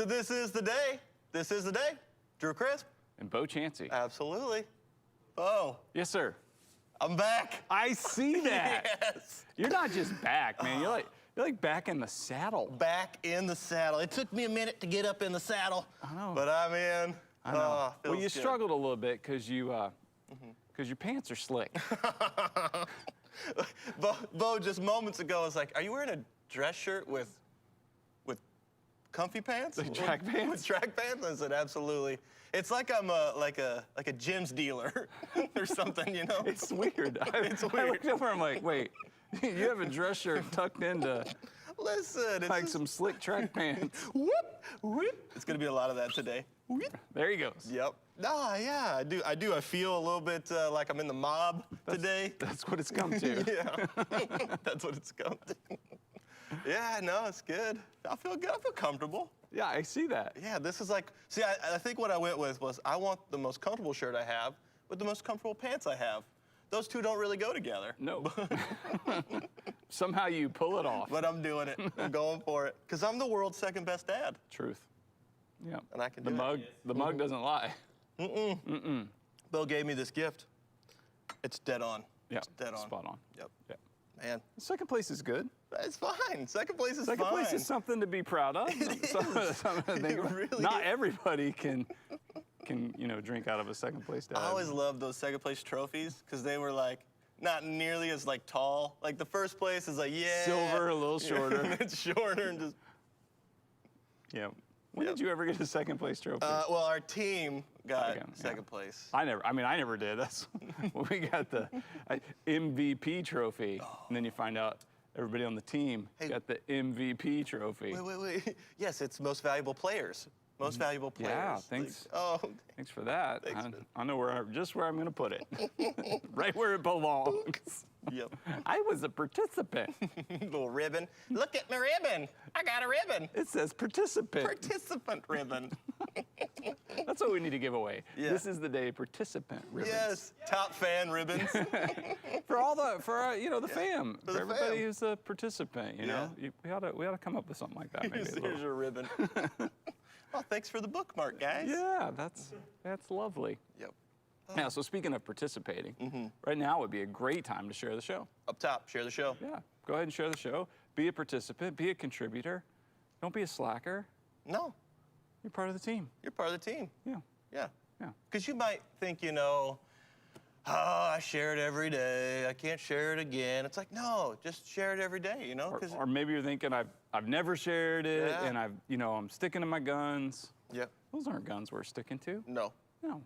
So this is the day. This is the day. Drew Crisp. And Bo Chansey. Absolutely. Bo, Yes, sir. I'm back. I see that. Yes. You're not just back, man. You're like back in the saddle. Back in the saddle. It took me a minute to get up in the saddle. I know. But I'm in. I know. Oh, Well, you feels good. struggled a little bit because your pants are slick. Bo just moments ago was like, "Are you wearing a dress shirt with comfy pants? Like track pants? With track pants?" I said, "Absolutely." It's like I'm like a Jim's dealer or something, you know? It's weird. It's I weird. looked over, I'm like, wait, you have a dress shirt tucked into Listen, it's like just, some slick track pants. whoop, whoop. It's gonna be a lot of that today. Whoop. There he goes. Yep. No, yeah, I do. I feel a little bit like I'm in the mob today. That's what it's come to. Yeah, that's what it's come to. Yeah, no, it's good. I feel good. I feel comfortable. Yeah, I see that. Yeah, this is like, see, I think what I went with was I want the most comfortable shirt I have with the most comfortable pants I have. Those two don't really go together. No. Somehow you pull it off. But I'm doing it. I'm going for it. Because I'm the world's second best dad. Truth. Yeah. And I can the do mug. it. The mug doesn't lie. Bill gave me this gift. It's dead on. Yeah. It's dead on. Spot on. Yep. Yeah. Man, Second place is good. it's fine. Second place is Second fine. place is something to be proud of. Something to think about. really Not is. everybody can drink out of a second place dad. I always loved those second place trophies because they were like not nearly as like tall. Like the first place is like, yeah. Silver, a little shorter. and it's shorter and just. Yeah. When Yep. did you ever get a second place trophy? Well, our team got Okay, yeah. second place. I never did. That's when we got the MVP trophy, and then you find out everybody on the team Hey. got the MVP trophy. Wait. Yes, it's most valuable players. Most valuable players. Yeah, Like, thanks. oh, Thanks for that. Thanks, I know just where I'm going to put it. Right where it belongs. yep. I was a participant. Little ribbon. Look at my ribbon. I got a ribbon. It says participant. Participant ribbon. That's what we need to give away. Yeah. This is the day participant ribbons. Yes. Top fan ribbons. For the fam. For For the everybody fam. who's a participant, you know. We ought to come up with something like that maybe. a little. Here's your ribbon. Well, thanks for the bookmark, guys. Yeah, that's lovely. Yep. Now, so speaking of participating, right now would be a great time to share the show. Up top, share the show. Yeah, go ahead and share the show. Be a participant, be a contributor. Don't be a slacker. No, You're part of the team. you're part of the team. Yeah, Yeah. yeah. Because you might think, oh, I share it every day. I can't share it again. It's like, no, just share it every day, you know? Or, 'Cause- or maybe you're thinking I've never shared it, Yeah. and I'm sticking to my guns. Yep. Those aren't guns we're sticking to. No. No.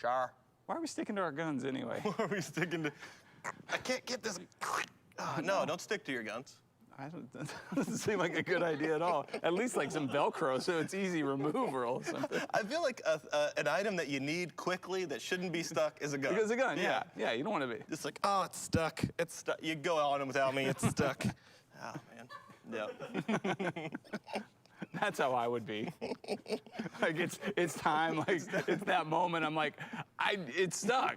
Char. Why are we sticking to our guns anyway? Are we sticking to? I can't get this. Oh, no, don't stick to your guns. That doesn't seem like a good idea at all. At least like some Velcro so it's easy removal or something. I feel like an item that you need quickly that shouldn't be stuck is a gun. Because a gun, yeah. Yeah, you don't want to be. It's like, oh, it's stuck. It's stuck. You go on without me, it's stuck. Oh, man. Yep. That's how I would be. Like it's time, like it's that moment. I'm like, it's stuck.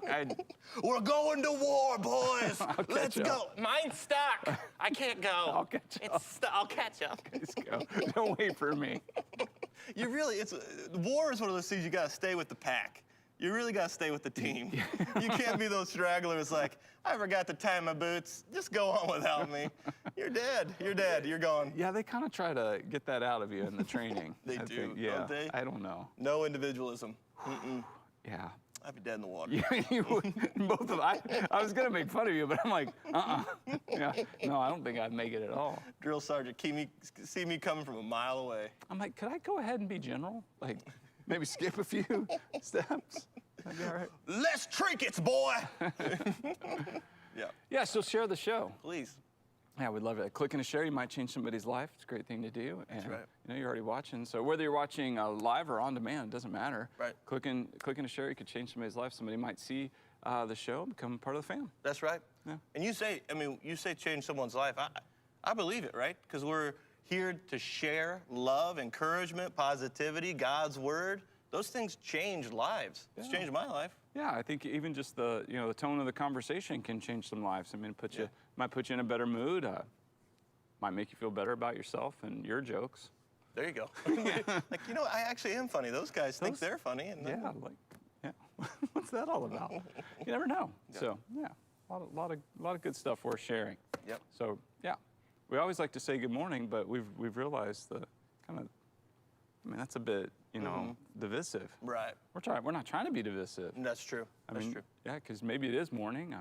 We're going to war, boys. Let's catch go. Mine's stuck. I can't go. I'll catch up. It's stuck. I'll catch up. Please go. Don't wait for me. You really, war is one of those things you got to stay with the pack. You really got to stay with the team. You can't be those stragglers like, I forgot to tie my boots. Just go on without me. You're dead. You're dead. You're gone. Yeah, they kind of try to get that out of you in the training. They I do, think. Yeah, don't they? I don't know. No individualism. Mm-mm. Yeah. I'd be dead in the water. You would, both of I was gonna make fun of you, but I'm like, Yeah, no, I don't think I'd make it at all. Drill sergeant, see me coming from a mile away. I'm like, could I go ahead and be general? Like, maybe skip a few steps? That'd be all right. Less trinkets, boy. Yeah, Yeah, so share the show. please. Yeah, we'd love it. Clicking to share, you might change somebody's life. It's a great thing to do. And, right. You're already watching. So whether you're watching live or on demand, it doesn't matter. Right. Clicking to share, you could change somebody's life. Somebody might see the show, become part of the fam. That's right. Yeah. And you say change someone's life. I believe it, right? Because we're here to share love, encouragement, positivity, God's word. Those things change lives. It's Yeah. changed my life. Yeah, I think even just the tone of the conversation can change some lives. I mean, might put you in a better mood. Might make you feel better about yourself and your jokes. There you go. Like, you know, I actually am funny. Those guys think they're funny. And Yeah, like, yeah. What's that all about? You never know. So, yeah, a lot of good stuff worth sharing. Yep. So, yeah, we always like to say good morning, but we've realized the kind of, I mean, that's a bit, you know, divisive. Right. We're not trying to be divisive. That's true. That's true. Yeah, because maybe it is morning.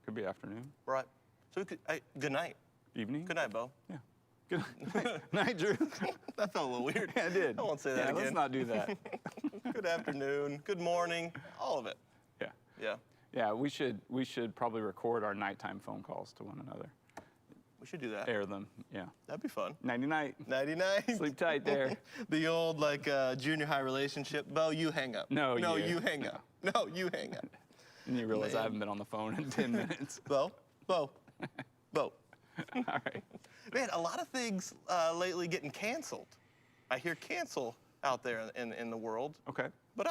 Could be afternoon, Right. So good night. evening. Good night, Bo. Yeah. Good night, Drew. That felt a little weird. Yeah, I did. I won't say that again. Let's not do that. Good afternoon. Good morning. All of it. Yeah. Yeah. Yeah, we should probably record our nighttime phone calls to one another. We should do that. Air them. Yeah. That'd be fun. Nighty night. Nighty night. Sleep tight there. The old like junior high relationship. Bo, you hang up. No, you hang up. No, you hang up. And you realize I Man. haven't been on the phone in 10 minutes. Bo. All right. Man, a lot of things lately getting canceled. I hear cancel out there in the world. Okay. But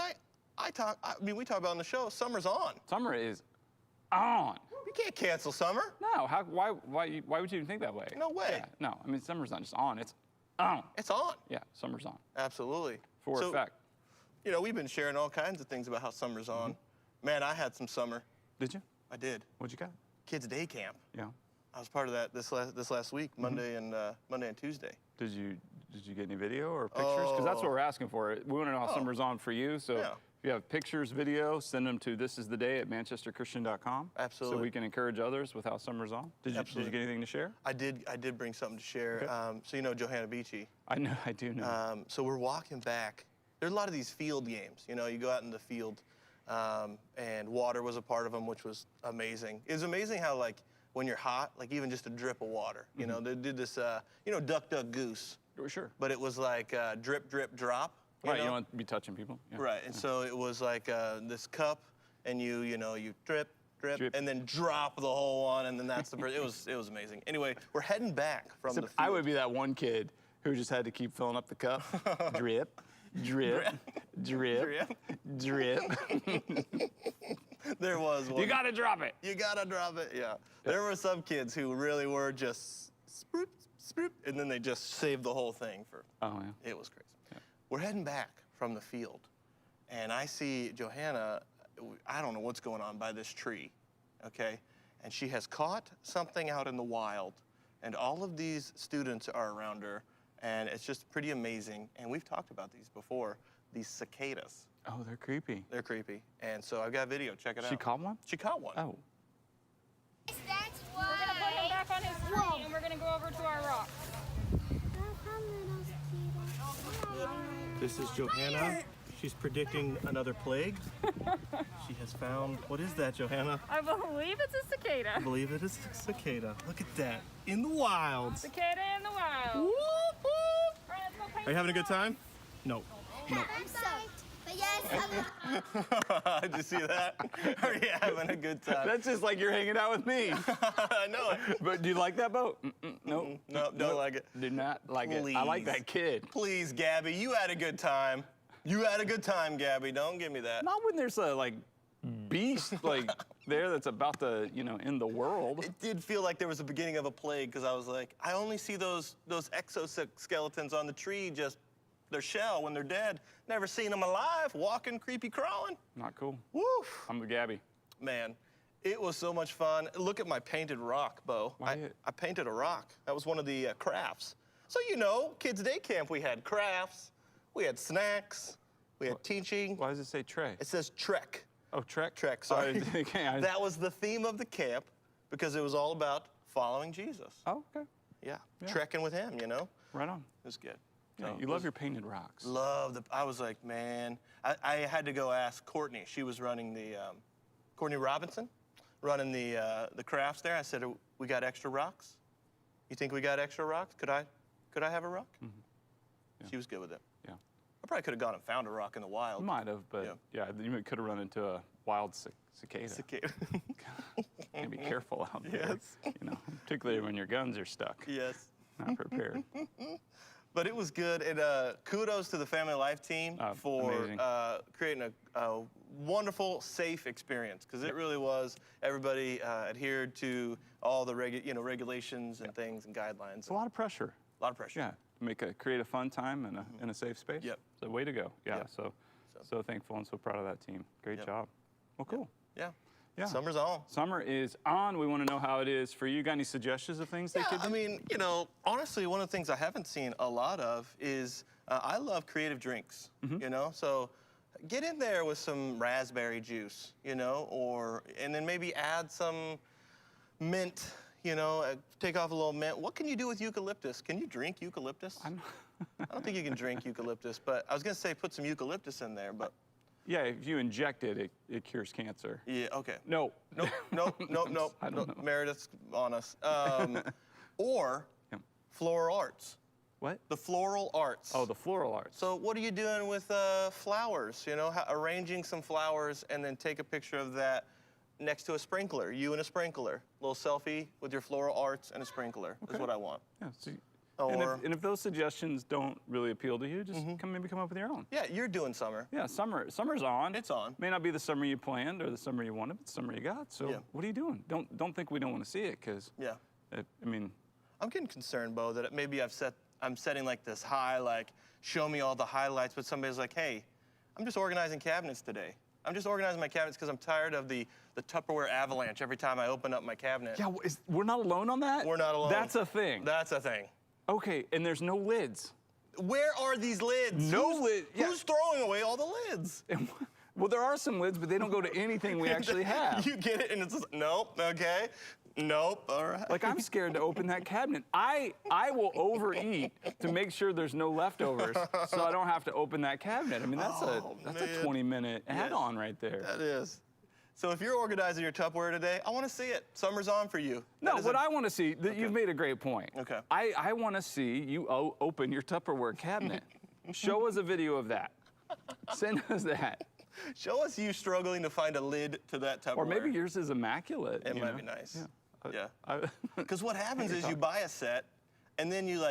we talk about on the show, summer's on. Summer is on. You can't cancel summer. No, why would you even think that way? No way. Yeah, no, I mean, summer's not just on, it's on. It's on. Yeah, summer's on. Absolutely. For effect. You know, we've been sharing all kinds of things about how summer's on. Man, I had some summer. Did you? I did. What'd you got? Kids Day Camp. Yeah. I was part of that this last week, Monday and Tuesday. Did you get any video or pictures? Because that's what we're asking for. We want to know how summer's on for you. So Yeah. if you have pictures, video, send them to thisistheday@manchesterchristian.com. Absolutely. So we can encourage others with how summer's on. Did you get anything to share? I did bring something to share. Okay. So you know Johanna Beachy. I do know. So we're walking back. There's a lot of these field games. You know, you go out in the field, and water was a part of them, which was amazing. It was amazing how, like, when you're hot, like even just a drip of water. You know, they did this, duck, duck, goose. Sure. But it was like drip, drip, drop. Right, you don't want to be touching people. Yeah. Right, and so it was like this cup, and you drip, drip, and then drop the whole one, and then that's the. It was amazing. Anyway, we're heading back from the field. I would be that one kid who just had to keep filling up the cup. Drip, drip, drip, drip. There was one. You gotta drop it. You gotta drop it. Yeah. There were some kids who really were just spruip, spruip, and then they just saved the whole thing for. Oh yeah. It was crazy. Yeah. We're heading back from the field, and I see Johanna. I don't know what's going on by this tree, okay? And she has caught something out in the wild, and all of these students are around her, and it's just pretty amazing. And we've talked about these before. These cicadas. Oh, they're creepy. They're creepy. And so I've got video. Check it out. She caught one? She caught one. Oh. That's why. We're gonna put him back on his tree and we're gonna go over to our rock. This is Johanna. She's predicting another plague. She has found, what is that, Johanna? I believe it's a cicada. I believe it is a cicada. Look at that. In the wilds. Cicada in the wild. Whoop, whoop. All right, let's go paint Are you having a good the rock. time? No. I'm soaked. But yes, Did you see that? Are you having a good time? That's just like you're hanging out with me. I know it. But do you like that boat? No. No, don't like it. Do not like it. I like Please. that kid. Please, Gabby, you had a good time. You had a good time, Gabby. Don't give me that. Not when there's a beast there that's about to end the world. It did feel like there was the beginning of a plague because I was like, I only see those exoskeletons on the tree, just their shell when they're dead. Never seen them alive, walking, creepy, crawling. Not cool. Woof. I'm with Gabby. Man, it was so much fun. Look at my painted rock, Bo. Why I it- painted a rock. That was one of the crafts. So Kids Day Camp, we had crafts, we had snacks, we had teaching. Why does it say Trey? It says Trek. Oh, Trek. Trek, sorry. Okay, That was the theme of the camp because it was all about following Jesus. Oh, okay. Yeah, trekking with him, Right on. It was good. Yeah, So you it love was- your painted rocks. I was like, man, I had to go ask Courtney. She was running Courtney Robinson, running the crafts there. I said, we got extra rocks? You think we got extra rocks? Could I have a rock? Yeah. She was good with it. Yeah. I probably could have gone and found a rock in the wild. You might have, but yeah, you could have run into a wild cicada. Cicada. And be careful out there. Yes. Particularly when your guns are stuck, Yes. not prepared. But it was good, and kudos to the Family Life team for amazing. creating a wonderful, safe experience, because it really was. Everybody adhered to all the regulations and things and guidelines. It's a lot of pressure. A lot of pressure. Yeah. make a fun time in a safe space. Yep. So way to go. Yeah. Yep. So thankful and so proud of that team. Great Yep. job. Well, cool. Yeah. Yeah. Summer's on. Summer is on. We want to know how it is for you. Got any suggestions of things they Yeah, could do? I mean, you know, honestly, one of the things I haven't seen a lot of is I love creative drinks, Mm-hmm. you know? So get in there with some raspberry juice, you know, and then maybe add some mint, you know, take off a little mint. What can you do with eucalyptus? Can you drink eucalyptus? I don't think you can drink eucalyptus, but I was going to say put some eucalyptus in there, but Yeah, if you inject it, it cures cancer. yeah, okay. No. Nope. I don't know. Meredith's on us. Or Yep. floral arts. What? The floral arts. Oh, the floral arts. So what are you doing with flowers? You know, arranging some flowers and then take a picture of that next to a sprinkler. You and a sprinkler. Little selfie with your floral arts and a sprinkler is what I want. Yeah, see, Or and if those suggestions don't really appeal to you, just maybe come up with your own. yeah, you're doing summer. Yeah, summer's on. It's on. May not be the summer you planned or the summer you wanted, but the summer you got. So Yeah. what are you doing? Don't think we don't want to see it, because Yeah. I mean, I'm getting concerned, Bo, that maybe I'm setting like this high, like show me all the highlights, but somebody's like, hey, I'm just organizing cabinets today. I'm just organizing my cabinets because I'm tired of the Tupperware avalanche every time I open up my cabinet. yeah, we're not alone on that. We're not alone. That's a thing. That's a thing. Okay, and there's no lids. Where are these lids? No lid- yeah. Who's throwing away all the lids? Well, there are some lids, but they don't go to anything we actually have. You get it, and it's just, nope, okay, nope, all right. Like, I'm scared to open that cabinet. I will overeat to make sure there's no leftovers, so I don't have to open that cabinet. I mean, that's a man. 20-minute add-on right there. That is. So if you're organizing your Tupperware today, I want to see it. Summer's on for you. No, That is what a- I want to see, you've made a great point. Okay. I want to see you open your Tupperware cabinet. Show us a video of that. Send us that. Show us you struggling to find a lid to that Tupperware. Or maybe yours is immaculate. It you might know? be nice. Yeah. Yeah. Because what happens is you buy a set, and then you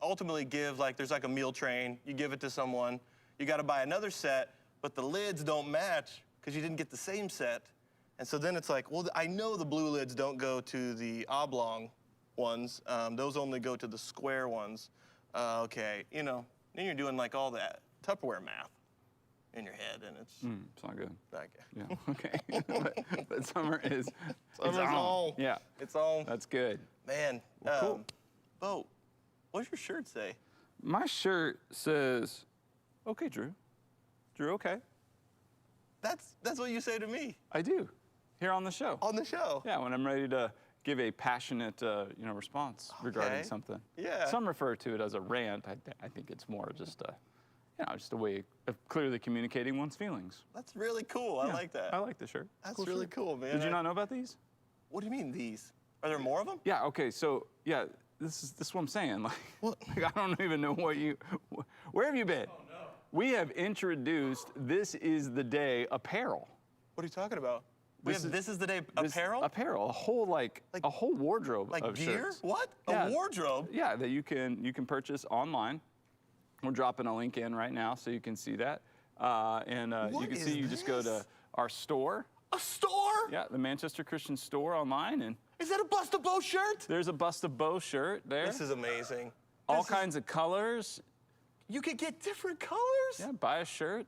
ultimately give, there's a meal train, you give it to someone, you got to buy another set, but the lids don't match because you didn't get the same set. And so then it's like, well, I know the blue lids don't go to the oblong ones. Those only go to the square ones. Okay, you know, then you're doing all that Tupperware math in your head, and it's It's not good. like, Yeah, okay. but summer is Summer's it's on. Yeah, it's on. that's good. Man, cool. Bo, what does your shirt say? My shirt says, okay, Drew. Drew, okay. That's what you say to me I do, here on the show. on the show. Yeah, when I'm ready to give a passionate, response regarding Okay. something. Yeah. Some refer to it as a rant. I think it's more just just a way of clearly communicating one's feelings. That's really cool. I Yeah, like that. I like the shirt. That's Cool really shirt. cool, man. Did you not know about these? What do you mean these? Are there more of them? Yeah. Okay. So yeah, this is what I'm saying. Like I don't even know where have you been? Oh no. We have introduced This Is the Day apparel. What are you talking about? This This is the day This- apparel? Apparel. A whole a whole wardrobe Like of gear? shirts. What? Yeah. A wardrobe? Yeah, that you can purchase online. We're dropping a link in right now so you can see that. You What can is see, you just go to this? our store. A store? Yeah, the Manchester Christian store online. And Is that a Bust of Bo shirt? there's a Bust of Bo shirt there. This is amazing. All This is- kinds of colors. You could get different colors? Yeah, buy a shirt.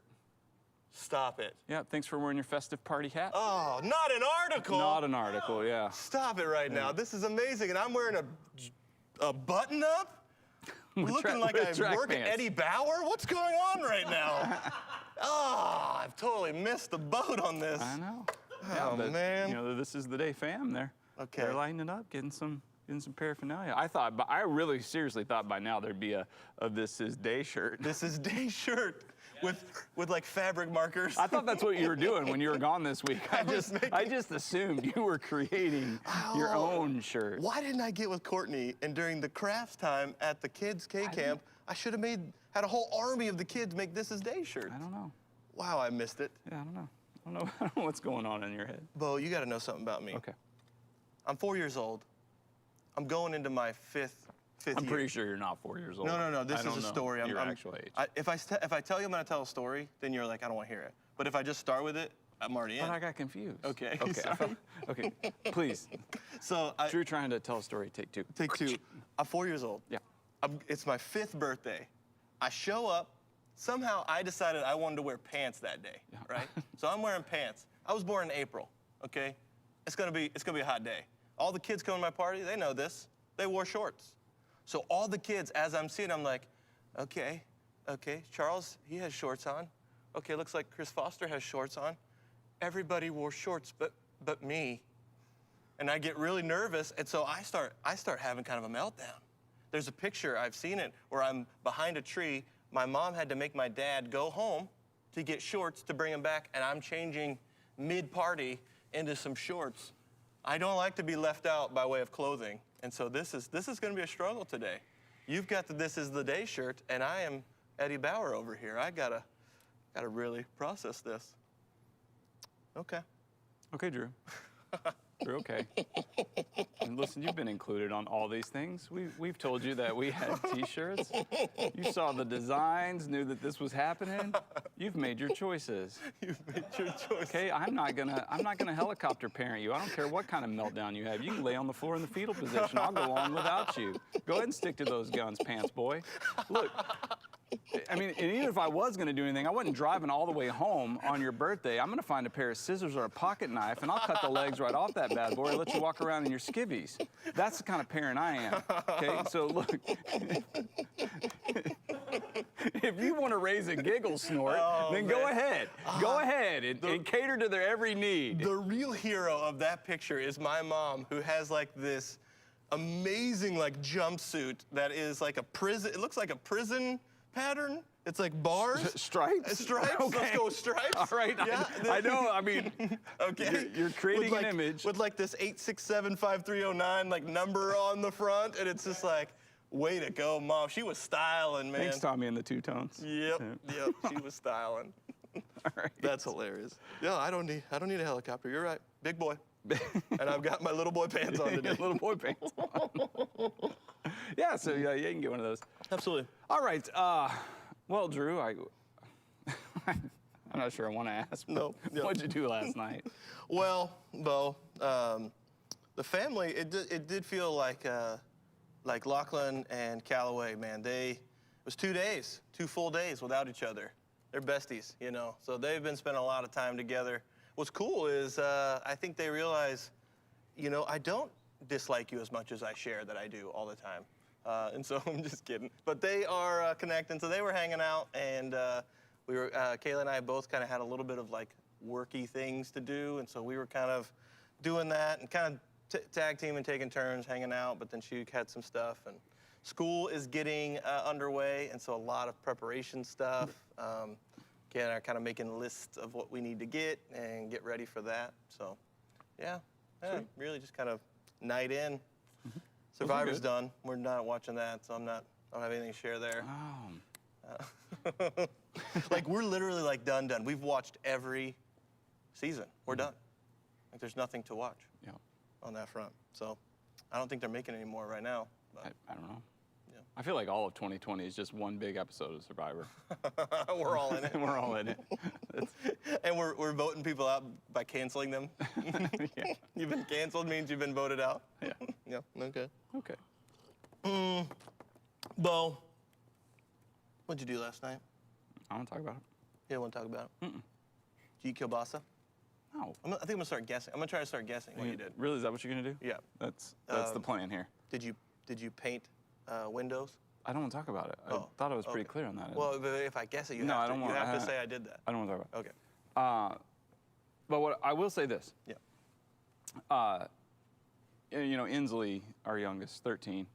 Stop it. Yeah, thanks for wearing your festive party hat. Oh, not an article. Not an article, yeah. Stop it right now. This is amazing. And I'm wearing a button up? Looking like with I track work at pants. Eddie Bauer? What's going on right now? Oh, I've totally missed the boat on this. I know. Oh, but, man. You know, This Is the Day fam, they're Okay. lighting it up, getting some paraphernalia. I really seriously thought by now there'd be a This Is Day shirt. This is day shirt with like fabric markers. I thought that's what you were doing when you were gone this week. was I just assumed you were creating your own shirt. Why didn't I get with Courtney and during the crafts time at the kids' K camp, I should have had a whole army of the kids make This Is Day shirts. I don't know. Wow, I missed it. Yeah, I don't know. I don't know what's going on in your head. Bo, you got to know something about me. Okay. I'm 4 years old. I'm going into my fifth I'm year. pretty sure you're not 4 years old. No. I This don't is a know story. your actual age. If I tell you I'm going to tell a story, then you're like, I don't want to hear it. But if I just start with it, I'm already in. But I got confused. Okay, Okay. sorry. Okay. Please. So Drew trying to tell a story. Take two. take two. I'm 4 years old. Yeah. It's my 5th birthday. I show up. Somehow I decided I wanted to wear pants that day, right? So I'm wearing pants. I was born in April, okay? It's gonna be a hot day. All the kids coming to my party, they know this. They wore shorts. So all the kids, as I'm seeing, I'm like, okay, Charles, he has shorts on. Okay, looks like Chris Foster has shorts on. Everybody wore shorts but me. And I get really nervous, and so I start having kind of a meltdown. There's a picture, I've seen it, where I'm behind a tree. My mom had to make my dad go home to get shorts to bring him back, and I'm changing mid-party into some shorts. I don't like to be left out by way of clothing, and so this is gonna be a struggle today. You've got the This Is the Day shirt, and I am Eddie Bauer over here. I gotta really process this. Okay. Okay, Drew. Drew, okay. And listen, you've been included on all these things. We've told you that we had T-shirts. You saw the designs, knew that this was happening. You've made your choices. You've made your choice. Okay, I'm not gonna helicopter parent you. I don't care what kind of meltdown you have. You can lay on the floor in the fetal position. I'll go on without you. Go ahead and stick to those guns, pants boy. Look. I mean, and even if I was going to do anything, I wasn't driving all the way home on your birthday. I'm going to find a pair of scissors or a pocket knife, and I'll cut the legs right off that bad boy and let you walk around in your skivvies. That's the kind of parent I am, okay? So look, if you want to raise a giggle snort, then go ahead. Go ahead and cater to their every need. The real hero of that picture is my mom, who has like this amazing like jumpsuit that is like a prison. It looks like a prison pattern. It's like bars. Stripes? Stripes? Okay. Let's go stripes. All right. Yeah. I know. I mean, okay. You're creating With, like, an image. with like this 8675309 like number on the front, and it's just like, way to go, Mom. She was styling, man. Thanks, Tommy, and the two tones. Yep. She was styling. All right. That's hilarious. Yeah, I don't need a helicopter. You're right. Big boy. And I've got my little boy pants on today. Little boy pants on. Yeah, so yeah, you can get one of those. Absolutely. All right. Well, Drew, I'm not sure I want to ask. No. Yeah. What'd you do last night? Well, Bo, the family, it did feel like Lachlan and Callaway, man. It was 2 days, 2 full days without each other. They're besties, you know. So they've been spending a lot of time together. What's cool is I think they realize, you know, I don't dislike you as much as I share that I do all the time. And so I'm just kidding. But they are connecting. So they were hanging out, and Kayla and I both kind of had a little bit of like worky things to do. And so we were kind of doing that and kind of tag team and taking turns hanging out. But then she had some stuff, and school is getting underway. And so a lot of preparation stuff. Kayla and I are kind of making lists of what we need to get and get ready for that. So, yeah, really just kind of night in. Survivor's done. We're not watching that, so I don't have anything to share there. Oh. Like, we're literally like done. We've watched every season. We're done. Like, there's nothing to watch on that front. So I don't think they're making any more right now. But I don't know. Yeah. I feel like all of 2020 is just one big episode of Survivor. We're all in it. We're all in it. And we're voting people out by canceling them. Yeah. You've been canceled means you've been voted out. Yeah. Yeah, okay. Okay. Bo, what'd you do last night? I want to talk about it. You don't want to talk about it? Did you eat kielbasa? No. I think I'm going to start guessing. I'm going to try to start guessing what you did. Really? Is that what you're going to do? Yeah. That's the plan here. Did you paint windows? I don't want to talk about it. I thought I was pretty clear on that. Well, if I guess it, you No, have I to. don't want- You have I- to say I did that. I don't want to talk about Okay. it. But what I will say this. Yeah. You know, Inslee, our youngest, 13,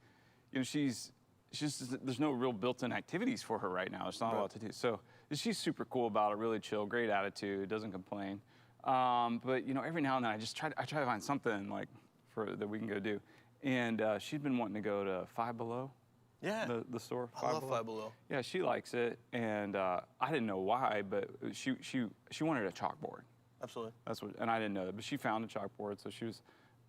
you know, she's there's no real built-in activities for her right now. There's not a lot to do. So she's super cool about it, really chill, great attitude, doesn't complain. But you know, every now and then I try to find something like that we can go do. And she'd been wanting to go to Five Below. Yeah. The store. I love Five Below. Yeah, she likes it, and I didn't know why, but she wanted a chalkboard. Absolutely. That's what, and I didn't know that, but she found a chalkboard, so she was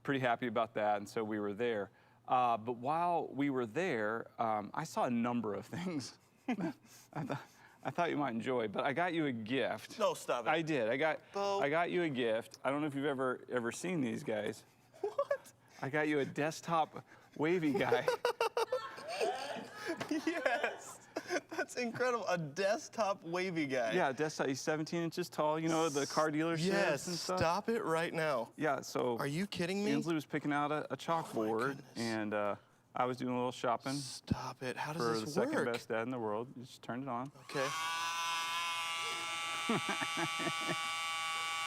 pretty happy about that, and so we were there. But while we were there, I saw a number of things I thought you might enjoy, but I got you a gift. No, stop it. I did. Bo. I got you a gift. I don't know if you've ever seen these guys. What? I got you a desktop wavy guy. Yes. That's incredible. A desktop wavy guy. Yeah, desktop. He's 17 inches tall. You know, the car dealerships Yes. and stuff. Stop it right now. Yeah, so Are you kidding me? Ainsley was picking out a chalkboard, goodness. and I was doing a little shopping Stop it. How for does the this second work? best dad in the world. You just turned it on. Okay.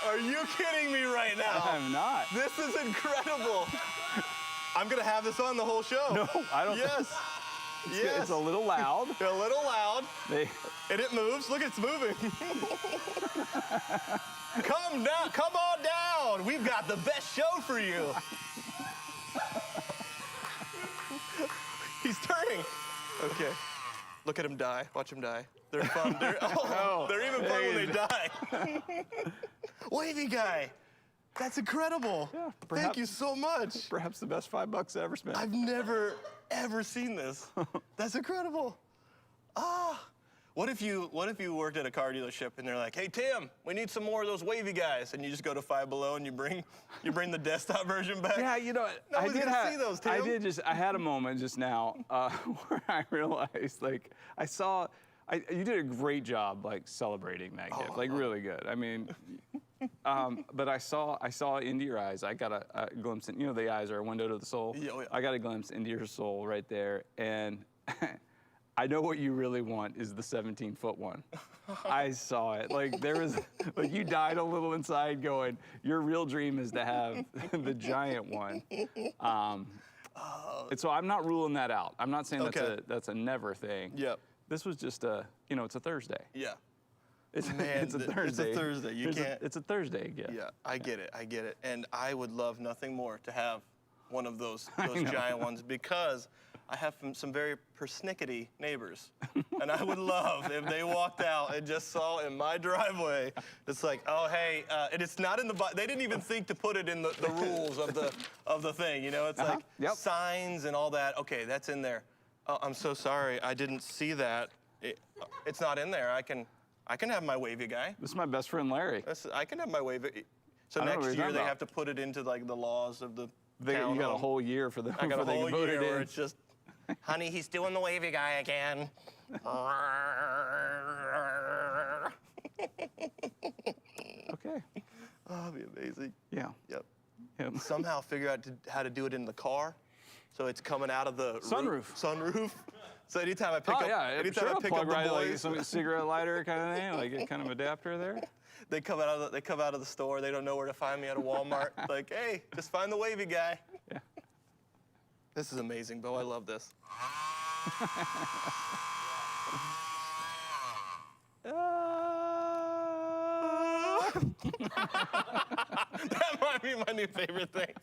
Are you kidding me right now? I'm not. This is incredible. I'm gonna have this on the whole show. No, I don't. Yes. Yes. It's a little loud. A little loud. They, And it moves. Look, it's moving. Come down. Come on down. We've got the best show for you. He's turning. Okay. Look at him die. Watch him die. They're fun. They're even fun when they die. Wavy guy. That's incredible. Yeah, Thank perhaps- you so much. perhaps the best $5 I ever spent. I've never, ever seen this. That's incredible. What if you worked at a car dealership and they're like, hey, Tim, we need some more of those wavy guys. And you just go to Five Below and you bring the desktop version back? Yeah, you know, No I one's did gonna have, see those, Tim. I had a moment just now where I realized, like, you did a great job, like, celebrating that gift, like, really good. I mean, but I saw into your eyes. I got a glimpse, you know, the eyes are a window to the soul. Yeah, oh, yeah. I got a glimpse into your soul right there, and I know what you really want is the 17-foot one. I saw it. Like, there was, like, you died a little inside going, your real dream is to have the giant one. And so I'm not ruling that out. I'm not saying Okay. that's a never thing. Yep. This was just it's a Thursday. Yeah. It's, Man, it's a it's a Thursday. Thursday. You can't- It's a Thursday gift. Yeah, I get it. And I would love nothing more to have one of those know. giant ones because I have some very persnickety neighbors. And I would love if they walked out and just saw in my driveway, it's like, oh, hey, and it's not in the, they didn't even think to put it in the rules of the thing, you know? It's like Yep. signs and all that. Okay, that's in there. Oh, I'm so sorry, I didn't see that. It's not in there. I can have my wavy guy. This is my best friend Larry. I can have my wavy. So I don't know what next you're year talking they about. have to put it into like the laws of the You town. got a whole year for them. I got a they whole can vote year it where in. it's just, honey, he's doing the wavy guy again. Okay. Oh, that'd be amazing. Yeah. Yep. Yep. Somehow figure out how to do it in the car, so it's coming out of the Sunroof. Sunroof. So anytime I pick Oh up, yeah, anytime sure, I pick plug up the right like boys, some cigarette lighter kind of thing, like a kind of adapter there. they come out of the store. They don't know where to find me at a Walmart. Like, hey, just find the wavy guy. Yeah. This is amazing, Bo. I love this. That might be my new favorite thing.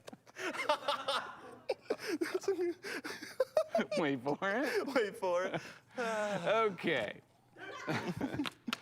Wait for it. Wait for it. Okay.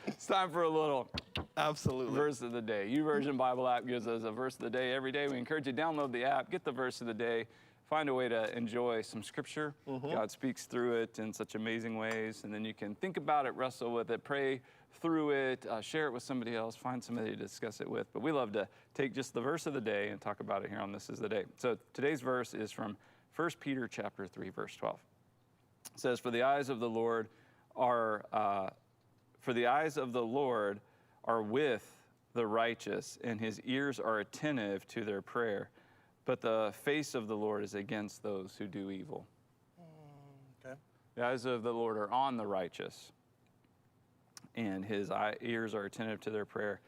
It's time for a little Absolutely. verse of the day. YouVersion Bible app gives us a verse of the day every day. We encourage you to download the app, get the verse of the day, find a way to enjoy some scripture. God speaks through it in such amazing ways, and then you can think about it, wrestle with it, pray through it, share it with somebody else, find somebody to discuss it with. But we love to take just the verse of the day and talk about it here on This Is the Day. So today's verse is from 1 Peter chapter 3, verse 12. It says, For the eyes of the Lord are with the righteous, and his ears are attentive to their prayer. But the face of the Lord is against those who do evil. Okay. The eyes of the Lord are on the righteous, and his ears are attentive to their prayer.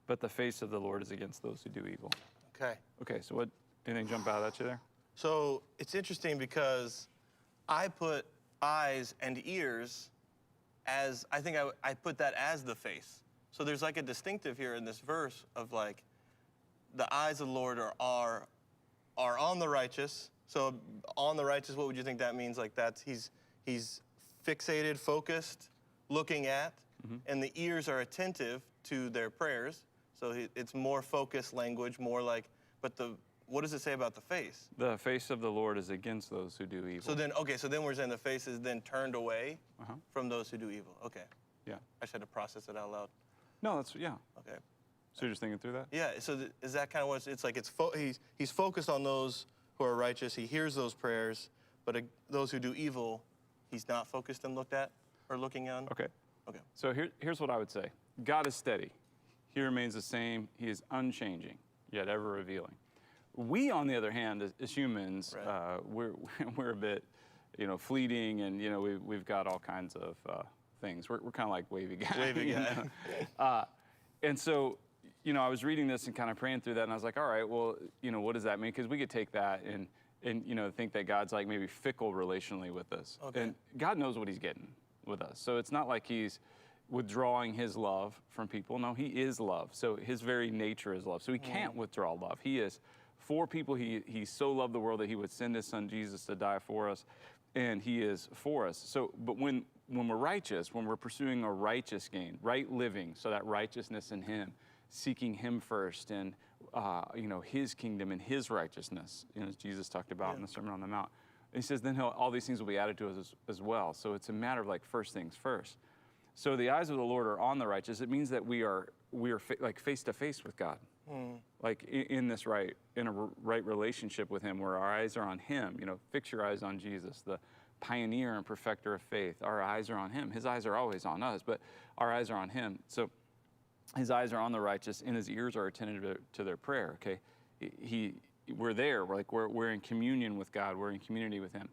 But the face of the Lord is against those who do evil. Okay. Okay, so anything jump out at you there? So it's interesting because I put eyes and ears as, I think I put that as the face. So there's like a distinctive here in this verse of like, the eyes of the Lord are on the righteous. So on the righteous, what would you think that means? Like that's, he's fixated, focused, looking at, and the ears are attentive to their prayers. So it's more focused language, more like, but what does it say about the face? The face of the Lord is against those who do evil. So then, okay, so then we're saying the face is then turned away from those who do evil. Okay. Yeah. I just had to process it out loud. No, that's, yeah. Okay. So you're just thinking through that? Yeah, so is that kind of what it's like? He's focused on those who are righteous. He hears those prayers, but those who do evil, he's not focused and looked at or looking on? Okay. Okay. So here's what I would say. God is steady. He remains the same. He is unchanging, yet ever revealing. We, on the other hand, as humans, Right. we're a bit, fleeting, and we've got all kinds of things. We're kind of like wavy guys. Wavy you guy. know? And so, I was reading this and kind of praying through that, and I was like, all right, well, what does that mean? Because we could take that and think that God's like maybe fickle relationally with us. Okay. And God knows what he's getting with us. So it's not like he's withdrawing his love from people. No, he is love. So his very nature is love. So he can't withdraw love. He is for people. He so loved the world that he would send his son Jesus to die for us, and he is for us. So, but when we're righteous, when we're pursuing a righteous gain, right living, so that righteousness in him, seeking him first, and his kingdom and his righteousness, as Jesus talked about in the Sermon on the Mount. And he says, then all these things will be added to us as well. So it's a matter of like first things first. So the eyes of the Lord are on the righteous. It means that we are like face to face with God, like in a right relationship with him, where our eyes are on him. Fix your eyes on Jesus, the pioneer and perfecter of faith. Our eyes are on him. His eyes are always on us, but our eyes are on him. So his eyes are on the righteous, and his ears are attentive to their prayer. Okay, we're there. We're in communion with God. We're in community with him.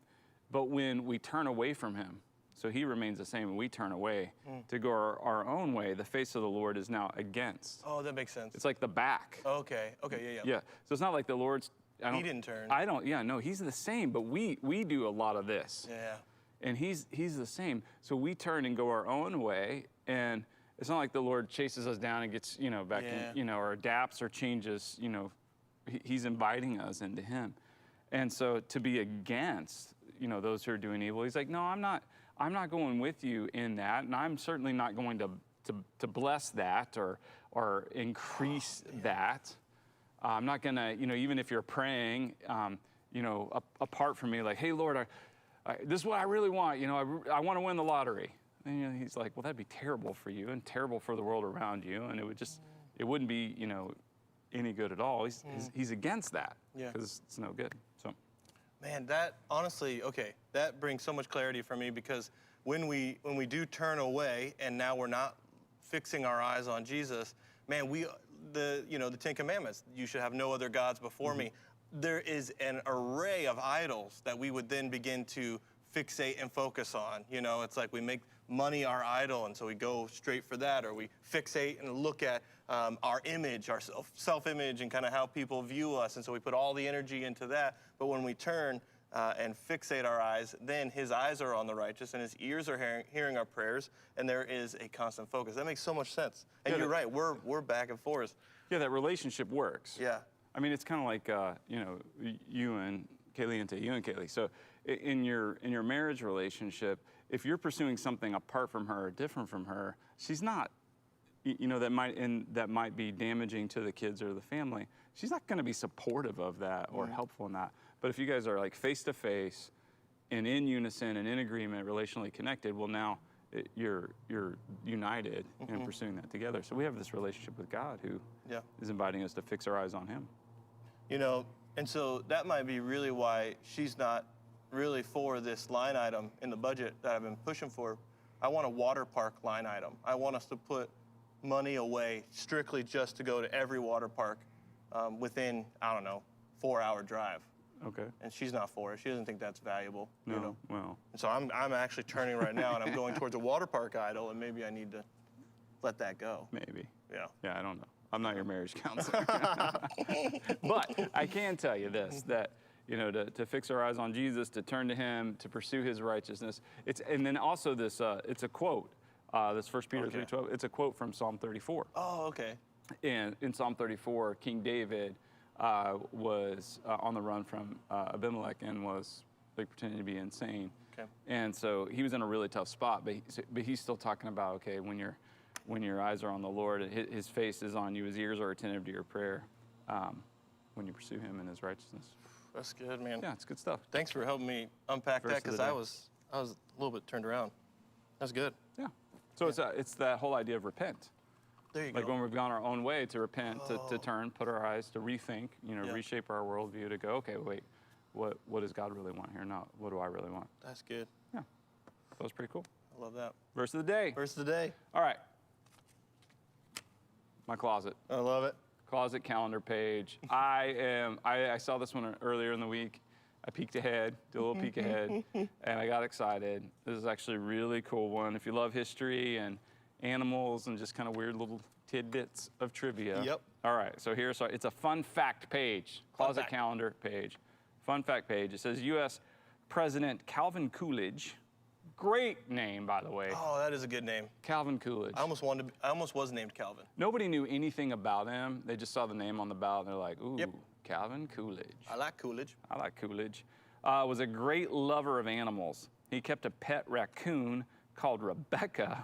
But when we turn away from him, so he remains the same, and we turn away to go our own way, the face of the Lord is now against. Oh, that makes sense. It's like the back. Okay. Yeah. Yeah. So it's not like the Lord's. He didn't turn. No, he's the same, but we do a lot of this. Yeah. And he's the same. So we turn and go our own way, and it's not like the Lord chases us down and gets, back in, or adapts or changes, he's inviting us into him. And so to be against, those who are doing evil, he's like, no, I'm not going with you in that, and I'm certainly not going to bless that or increase that. I'm not gonna, even if you're praying, apart from me, like, hey, Lord, this is what I really want. I want to win the lottery. And he's like, well, that'd be terrible for you and terrible for the world around you, and it wouldn't be, any good at all. He's against that because it's no good. So, Man, that honestly, okay, that brings so much clarity for me, because when we do turn away and now we're not fixing our eyes on Jesus, man, the Ten Commandments, you should have no other gods before me. There is an array of idols that we would then begin to fixate and focus on. It's like we make money our idol, and so we go straight for that, or we fixate and look at our image, our self-image, and kind of how people view us, and so we put all the energy into that. But when we turn and fixate our eyes, then his eyes are on the righteous, and his ears are hearing our prayers, and there is a constant focus. That makes so much sense. And you're right, we're back and forth. Yeah, that relationship works. Yeah. I mean, it's kind of like, you and Kaylee. So in your marriage relationship, if you're pursuing something apart from her or different from her, she's not, that might be damaging to the kids or the family. She's not going to be supportive of that or helpful in that. But if you guys are like face to face and in unison and in agreement, relationally connected, well, now you're united in pursuing that together. So we have this relationship with God who is inviting us to fix our eyes on him. And so that might be really why she's not really for this line item in the budget that I've been pushing for. I want a water park line item. I want us to put money away strictly just to go to every water park within, 4-hour drive. Okay. And she's not for it. She doesn't think that's valuable. No, well. And so I'm actually turning right now, and I'm going towards a water park idol, and maybe I need to let that go. Maybe. Yeah. Yeah, I don't know. I'm not your marriage counselor. But I can tell you this, that, to fix our eyes on Jesus, to turn to him, to pursue his righteousness. And then also this, it's a quote, this 1 Peter 3:12. It's a quote from Psalm 34. Oh, okay. And in Psalm 34, King David was on the run from Abimelech and was pretending to be insane. Okay. And so he was in a really tough spot, but he's still talking about, okay, when your eyes are on the Lord, his face is on you, his ears are attentive to your prayer when you pursue him in his righteousness. That's good, man. Yeah, it's good stuff. Thanks for helping me unpack Verse that, of the because day. I was a little bit turned around. That's good. Yeah. So it's that whole idea of repent. There you Like go. when we've gone our own way, to repent, to turn, put our eyes, to rethink, reshape our worldview, to go, okay, wait, what does God really want here? Not what do I really want? That's good. Yeah. That was pretty cool. I love that. Verse of the day. Verse of the day. All right. My closet. I love it. Closet calendar page. I saw this one earlier in the week. I peeked ahead, did a little peek ahead, and I got excited. This is actually a really cool one. If you love history and animals and just kind of weird little tidbits of trivia. Yep. All right, so it's a fun fact page, closet fact. calendar page. Fun fact page. It says U.S. President Calvin Coolidge. Great name, by the way. Oh, that is a good name. Calvin Coolidge. I almost was named Calvin. Nobody knew anything about him. They just saw the name on the ballot and they're like, ooh, Yep. Calvin Coolidge. I like Coolidge. I like Coolidge. Was a great lover of animals. He kept a pet raccoon called Rebecca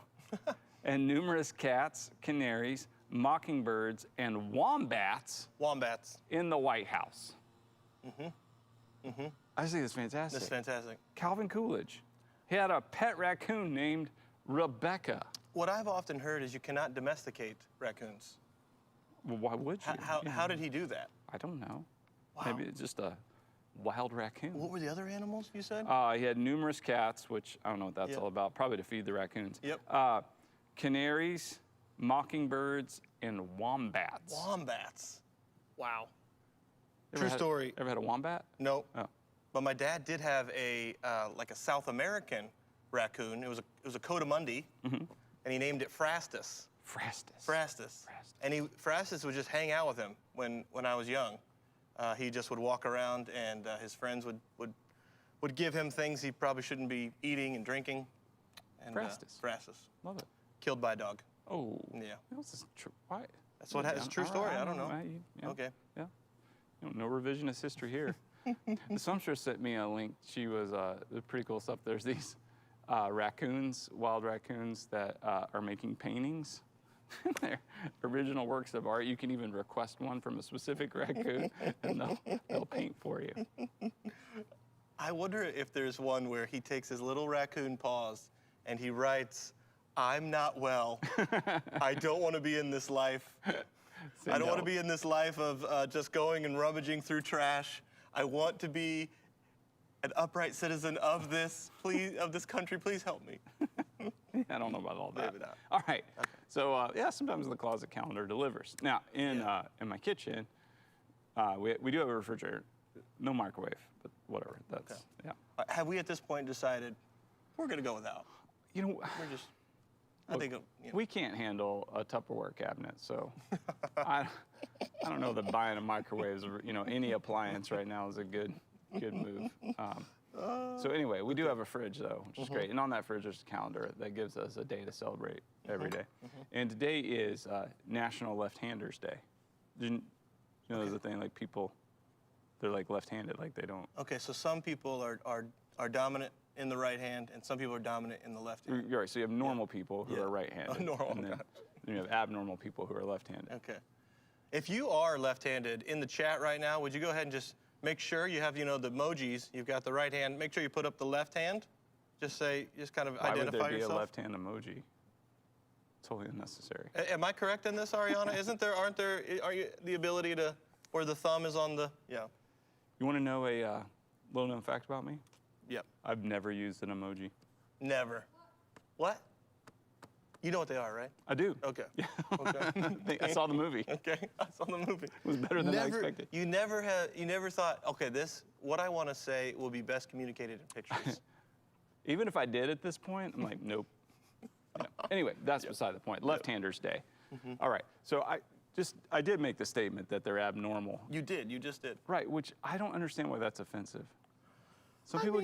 and numerous cats, canaries, mockingbirds, and wombats Wombats. in the White House. I just think it's fantastic. That's fantastic. Calvin Coolidge. He had a pet raccoon named Rebecca. What I've often heard is you cannot domesticate raccoons. Well, why would you? How did he do that? I don't know. Wow. Maybe it's just a wild raccoon. What were the other animals you said? He had numerous cats, which I don't know what that's Yep. all about. Probably to feed the raccoons. Yep. Canaries, mockingbirds, and wombats. Wombats. Wow. Ever True had- story. Ever had a wombat? No. Oh. But my dad did have a like a South American raccoon. It was a Cotamundi, and he named it Frastus. Frastus. Frastus. Frastus. And Frastus would just hang out with him when I was young. He just would walk around, and his friends would give him things he probably shouldn't be eating and drinking. And, Frastus. Frastus. Love it. Killed by a dog. Oh. Yeah. This is true. Why? That's what it's a true story. I don't know. Yeah. Okay. Yeah. No revisionist history here. The sumptuous sent me a link. She was pretty cool stuff. There's these raccoons, wild raccoons that are making paintings. They're original works of art. You can even request one from a specific raccoon, and they'll paint for you. I wonder if there's one where he takes his little raccoon paws and he writes, "I'm not well. I don't want to be in this life. I don't want to be in this life of just going and rummaging through trash. I want to be an upright citizen of this country. Please help me." I don't know about all that. Maybe not. All right. So yeah, sometimes the closet calendar delivers. Now in my kitchen, we do have a refrigerator, no microwave, but whatever. That's yeah. Have we at this point decided we're going to go without? You know, We're just, I think, we can't handle a Tupperware cabinet, so I don't know that buying a microwave is, any appliance right now is a good move. So anyway, we do have a fridge though, which is great. And on that fridge there's a calendar that gives us a day to celebrate every day. And today is National Left-Handers Day. Did you know there's a thing like people, they're like left-handed, like they don't. Okay, so some people are dominant in the right hand, and some people are dominant in the left hand. You're right. So you have normal people who Yeah. are right-handed. Oh, normal, And then okay. you have abnormal people who are left-handed. Okay. If you are left-handed in the chat right now, would you go ahead and just make sure you have, the emojis, you've got the right hand, make sure you put up the left hand. Just kind of Why would identify there be yourself. a left-hand emoji? Totally unnecessary. Am I correct in this, Ariana? Are you the ability to, or the thumb is on the, yeah. You want to know a little known fact about me? Yep. I've never used an emoji. Never. What? You know what they are, right? I do. Okay. Yeah. Okay. I saw the movie. It Okay. I saw the movie. was better than I expected. You never thought, okay, what I want to say will be best communicated in pictures. Even if I did at this point, I'm like, nope. Anyway, that's beside the point. Left-handers Day. All right. So I did make the statement that they're abnormal. You just did. Right, which I don't understand why that's offensive. Some people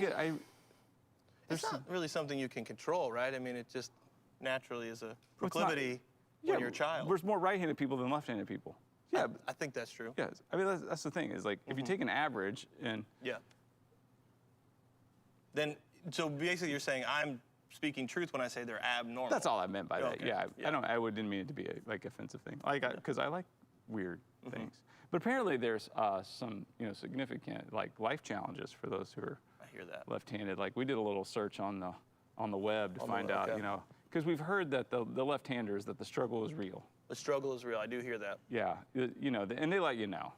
It's not really something you can control, right? I mean, it just naturally is a Well, it's not- proclivity when you're a child. There's more right-handed people than left-handed people. Yeah. I think that's true. Yeah. I mean, that's the thing is like, if you take an average and Yeah. Then, so basically you're saying I'm speaking truth when I say they're abnormal. that's all I meant by that. Okay. Yeah. Yeah. I didn't mean it to be a offensive thing. Because I like weird things. But apparently there's some, significant life challenges for those who are I hear that. left-handed. Like we did a little search on the web to On the find web, out, okay. because we've heard that the left-handers, that the struggle is real. The struggle is real. I do hear that. Yeah, and they let you know.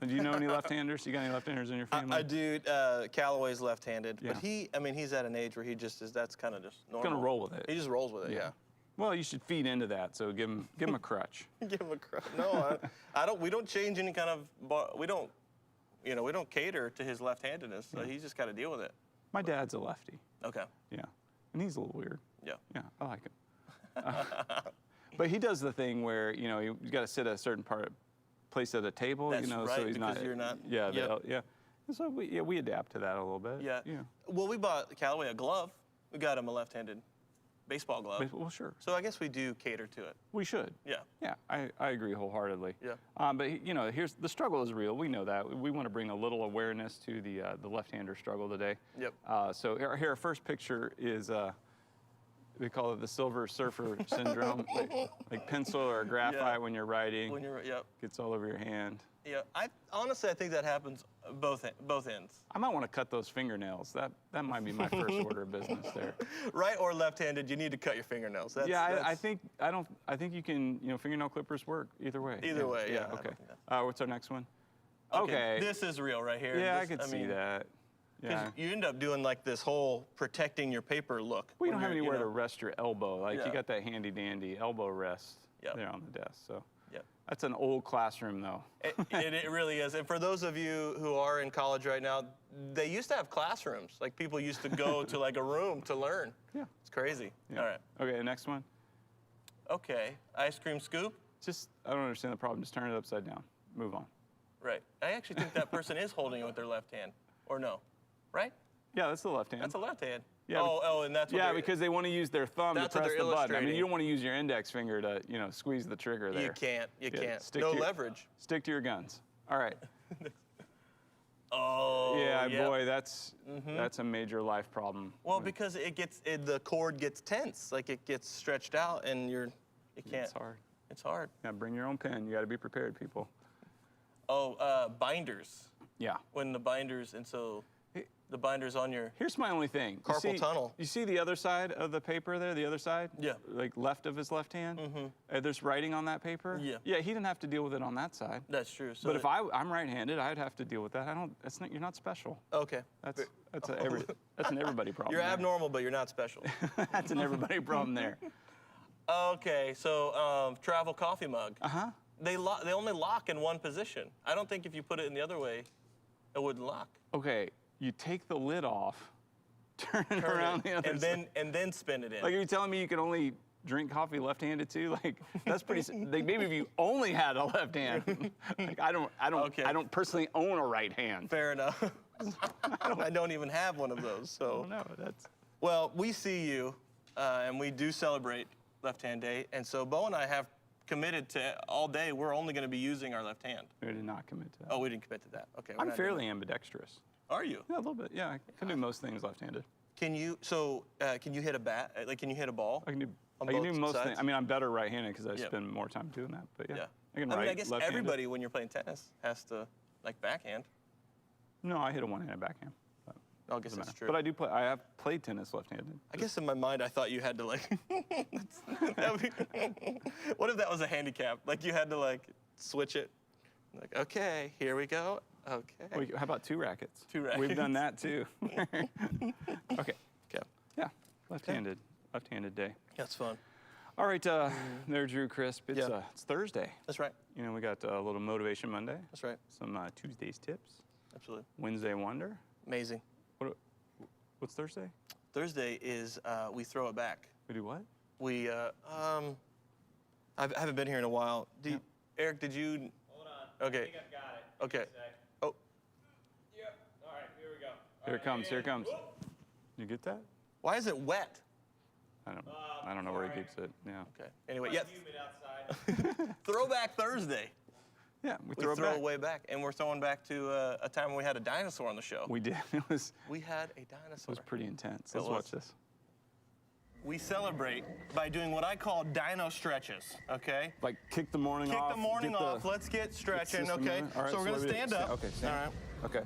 Do you know any left-handers? You got any left-handers in your family? I do. Callaway's left-handed, Yeah. but he's at an age where he just is. That's kind of just normal. Gonna roll with it. He just rolls with it. Yeah. Well, you should feed into that. So give him a crutch. Give him a crutch. No, I don't. We don't change any kind of. We don't. We don't cater to his left-handedness. So he's just got to deal with it. My dad's a lefty. Okay. Yeah, and he's a little weird. Yeah. Yeah, I like him. But he does the thing where you got to sit at a certain place at a table. That's so right, he's because not. you're not- Yeah. Yep. Yeah. And so we adapt to that a little bit. Yeah. Yeah. Well, we bought Callaway a glove. We got him a left-handed baseball glove. Well, sure. So I guess we do cater to it. We should. Yeah. Yeah, I agree wholeheartly. Yeah. But here's the struggle is real. We know that. We want to bring a little awareness to the left-hander struggle today. Yep. So here, our first picture is we call it the Silver Surfer syndrome, like pencil or graphite Yeah. when you're writing, Yep. gets all over your hand. Yeah. I think that happens both ends. I might want to cut those fingernails. That might be my first order of business there. Right or left-handed, you need to cut your fingernails. That's, I think you can fingernail clippers work either way. Either way, yeah, I don't Okay. think that- What's our next one? Okay. This is real right here. Yeah, I This- could see mean, that. 'cause Yeah. you end up doing like this whole protecting your paper look. Well, you when don't have you're, anywhere to rest your elbow. Like Yeah. you got that handy dandy elbow rest Yep. there on the desk. So Yep. that's an old classroom though. It really is. And for those of you who are in college right now, they used to have classrooms. Like people used to go to like a room to learn. Yeah. It's crazy. Yeah. All right. Okay, next one. Okay. Ice cream scoop. Just I don't understand the problem. Just turn it upside down. Move on. Right. I actually think that person is holding it with their left hand. Or no. Right? Yeah, that's the left hand. That's a left hand. Yeah, and that's what yeah, they're- because they want to use their thumb to That's what press they're the button. I mean, illustrating. you don't want to use your index finger to squeeze the trigger there. You can't. You Yeah, can't. stick No to your- leverage. Stick to your guns. All right. Oh. Yeah, yep. boy, that's a major life problem. Well, because the cord gets tense, like it gets stretched out, and you can't. It's hard. It's hard. Yeah, bring your own pen. You got to be prepared, people. Oh, binders. Yeah. When the binders, and so the binders on your. Here's my only thing. Carpal tunnel. You see the other side of the paper there, the other side? Yeah. Like left of his left hand? Mm-hmm. There's writing on that paper? Yeah. Yeah, he didn't have to deal with it on that side. That's true. So But if I'm right-handed, I'd have to deal with that. You're not special. Okay. That's an everybody problem. You're there. abnormal, but you're not special. That's an everybody problem there. Okay, so travel coffee mug. Uh-huh. They only lock in one position. I don't think if you put it in the other way, it wouldn't lock. Okay, you take the lid off, turn it Turn around it, the other and side. then spin it in. Like, are you telling me you can only drink coffee left-handed too? Like, that's pretty. Like, maybe if you only had a left hand. Like, I don't personally own a right hand. Fair enough. I don't even have one of those. So. No, that's. Well, we see you, and we do celebrate Left Hand Day, and so Bo and I have committed to all day. We're only going to be using our left hand. We did not commit to that. Oh, we didn't commit to that. Okay. we're I'm not doing fairly ambidextrous. that. Are you? Yeah, a little bit. Yeah, I can do most things left-handed. Can you? So, can you hit a bat? Like, can you hit a ball? I can do. On I can do both most sides? things. I mean, I'm better right-handed because I Yeah. spend more time doing that. But yeah, Yeah. I can I write mean, I guess left-handed. everybody, when you're playing tennis, has to like backhand. No, I hit a one-handed backhand. But I guess doesn't that's matter. true. But I do play. I have played tennis left-handed. I guess in my mind, I thought you had to like. What if that was a handicap? Like you had to like switch it. Like, okay, here we go. Okay. Wait, how about two rackets? Two We've done rackets. that too. Okay. Okay. Yeah. Left-handed. Left-handed day. That's fun. All right. There, Drew, Crisp. It's Yeah. it's Thursday. That's right. We got a little Motivation Monday. That's right. Some Tuesday's tips. Absolutely. Wednesday Wonder. Amazing. What's Thursday? Thursday is we throw it back. We do what? We I haven't been here in a while. Eric, did you? Hold on. Okay. I think I've got it. Okay. Sec. Oh, Yep. All right, here we go. Here it comes. Here it comes. You get that? why is it wet? I don't know where he keeps it. Yeah. Okay. Anyway, It's yeah. humid outside. Throwback Thursday. Yeah. We We throw throw it back. away back, and we're throwing back to a time when we had a dinosaur on the show. We did. It was We had a dinosaur. pretty intense. It Let's was. watch this. We celebrate by doing what I call dino stretches, okay? Like kick the morning Kick off. the morning get the- off. Let's get stretching, system okay? moving. All right, so we're what gonna do we do? stand up. Okay, stand All right. Okay.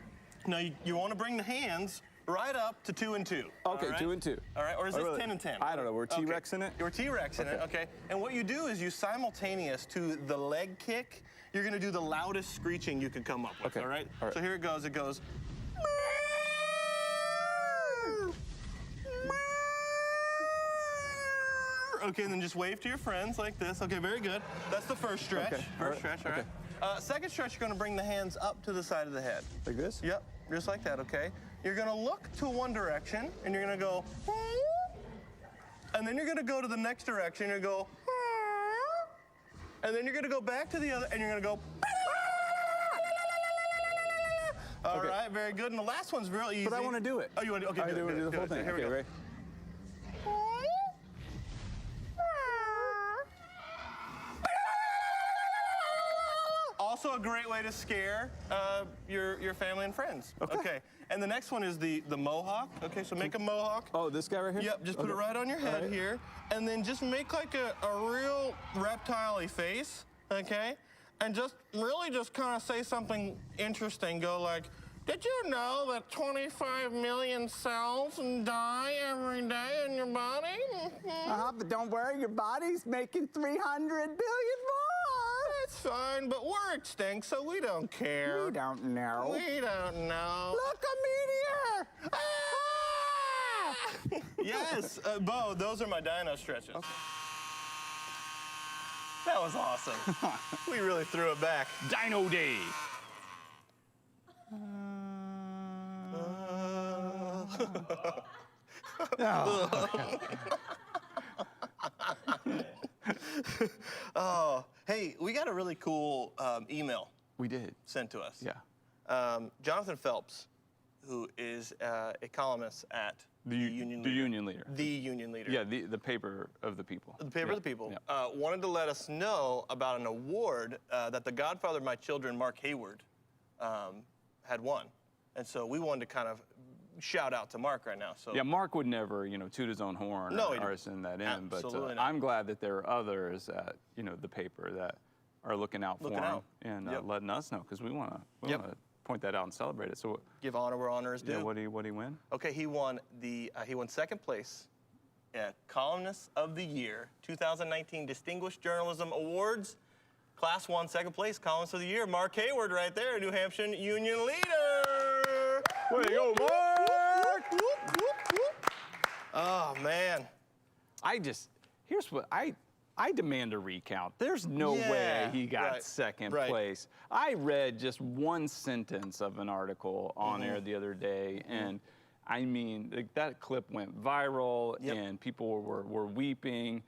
Now you want to bring the hands right up to 2 and 2. Okay, all right? 2 and 2. All right, or is Oh, this really? 10 and 10? I don't know. We're Okay. T-Rex in it? You're T-Rex in it, okay? And what you do is you simultaneous to the leg kick you're gonna do the loudest screeching you can come up with, Okay. all right? All right. So here it goes, Okay, and then just wave to your friends like this. Okay, very good. That's the first stretch. Okay. First All right. stretch, all right. Second stretch, you're gonna bring the hands up to the side of the head. Like this? Yep, just like that, okay? You're gonna look to one direction, and you're gonna go, and then you're gonna go to the next direction, and go, and then you're gonna go back to the other, and you're gonna go, All Okay. right, very good. And the last one's real easy. But I want to do it. Oh, you want to? Okay, I do do it, do the full thing. Here we Okay, go. ready? Also a great way to scare your family and friends. Okay. And the next one is the mohawk. Okay, so make a mohawk. Oh, this guy right here? Yep, just put it Okay. right on your head right. here. And then just make like a real reptile-y face, okay? And just really just kind of say something interesting. Go like, did you know that 25 million cells die every day in your body? But don't worry, your body's making 300 billion more. That's fine, but we're extinct, so we don't care. We don't know. We don't know. Look, a meteor! Ah! Yes, Bo, those are my dino stretches. That was awesome. We really threw it back. Dino Day. Oh, hey, we got a really cool email We did. sent to us. Yeah. Jonathan Phelps, who is a columnist at The Union Leader. The Union Leader. Yeah, the paper of the people. The paper Yeah. of the people Yeah. wanted to let us know about an award that the godfather of my children, Mark Hayward, had won. And so we wanted to kind of shout out to Mark right now. So Yeah, Mark would never, toot his own horn No, he or didn't. send that in. Absolutely But not. I'm glad that there are others at, the paper that are looking out for Looking him out. and Yep. letting us know because we want to Yep. point that out and celebrate it. So, give honor where honor is due. yeah, what do you win? Okay, he won second place at Columnist of the Year 2019 Distinguished Journalism Awards. Class 1, second place, Columnist of the Year. Mark Hayward right there, New Hampshire Union Leader. Way to go, Mark! Oh, man. Here's what I demand a recount. There's no Yeah, way he got right, second right. place. I read just one sentence of an article on air the other day, and I mean, that clip went viral, Yep. and people were weeping.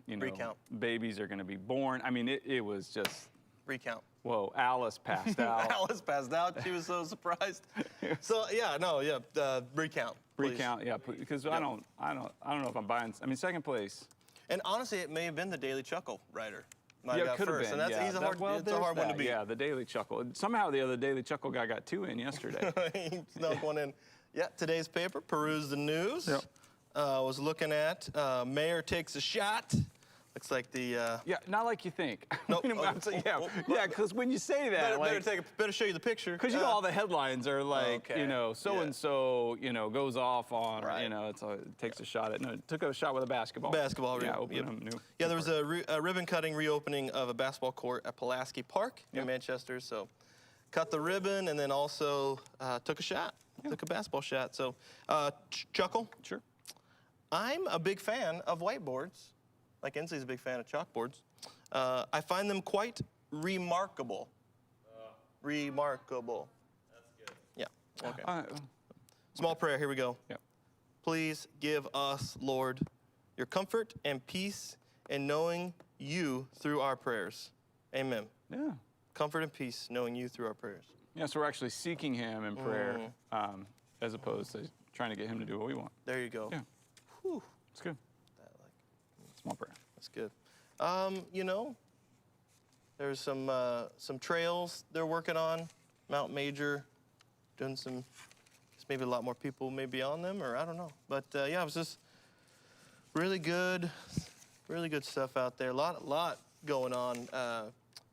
Recount. Babies are going to be born. I mean, it was just, Recount. whoa, Alice passed out. Alice passed out. She was so surprised. So, recount. please. Recount, yeah, because I don't know if I'm buying. I mean, second place. And honestly, it may have been the Daily Chuckle writer. Might Yeah, have it got could have first. been. And that's, yeah. it's a That- hard, well, it's a there's hard one to that, beat. Yeah, the Daily Chuckle. Somehow the other Daily Chuckle guy got 2 in yesterday. He snuck one in. Yeah, today's paper, peruse the news. Yep. Was looking at Mayor takes a shot. Looks like the. Yeah, not like you think. Nope. Yeah, because when you say that, Better show you the picture. because Uh, all the headlines are like, Okay, so and so, goes off on, Right. it takes a shot at. No, it took a shot with a basketball. Basketball, Yeah, yep. open them new. Yeah, there was a ribbon cutting reopening of a basketball court at Pulaski Park in Yep. Manchester. So, cut the ribbon and then also took a shot. Took a basketball shot. So, Chuckle. Sure. I'm a big fan of whiteboards. Like Inslee's a big fan of chalkboards. I find them quite remarkable. Remarkable. That's good. Yeah. Okay. Small prayer. Here we go. Yep. Please give us, Lord, your comfort and peace in knowing you through our prayers. Amen. Yeah. Comfort and peace knowing you through our prayers. Yeah, so we're actually seeking him in prayer as opposed to trying to get him to do what we want. There you go. Yeah. Whew. It's good. Small prayer. That's good. There's some trails they're working on. Mount Major, doing some. Maybe a lot more people may be on them, or I don't know. But yeah, it was just really good stuff out there. A lot going on.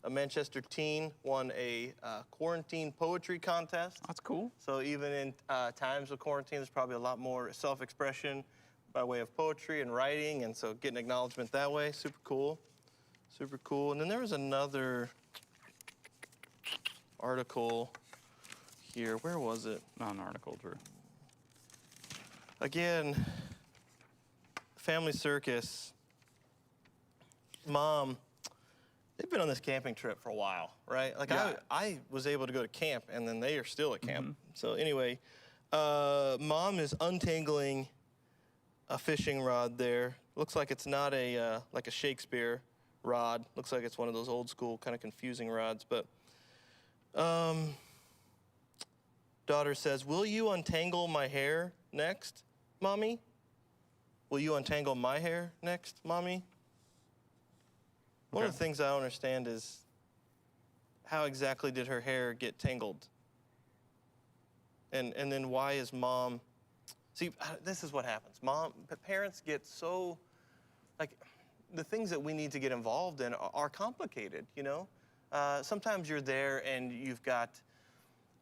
A Manchester teen won a quarantine poetry contest. That's cool. So even in times of quarantine, there's probably a lot more self-expression by way of poetry and writing, and so getting acknowledgement that way, super cool. Super cool. And then there was another article here. Where was it? Not an article, Drew. Again, Family Circus. Mom, they've been on this camping trip for a while, right? Like Yeah. I was able to go to camp, and then they are still at camp. So anyway, Mom is untangling a fishing rod there. Looks like it's not a like a Shakespeare rod. Looks like it's one of those old school kind of confusing rods. But daughter says, "Will you untangle my hair next, Mommy? Will you untangle my hair next, Mommy?" One of Okay. the things I don't understand is how exactly did her hair get tangled? And then why is Mom... See, this is what happens. Parents get so, like, the things that we need to get involved in are complicated, you know? Sometimes you're there and you got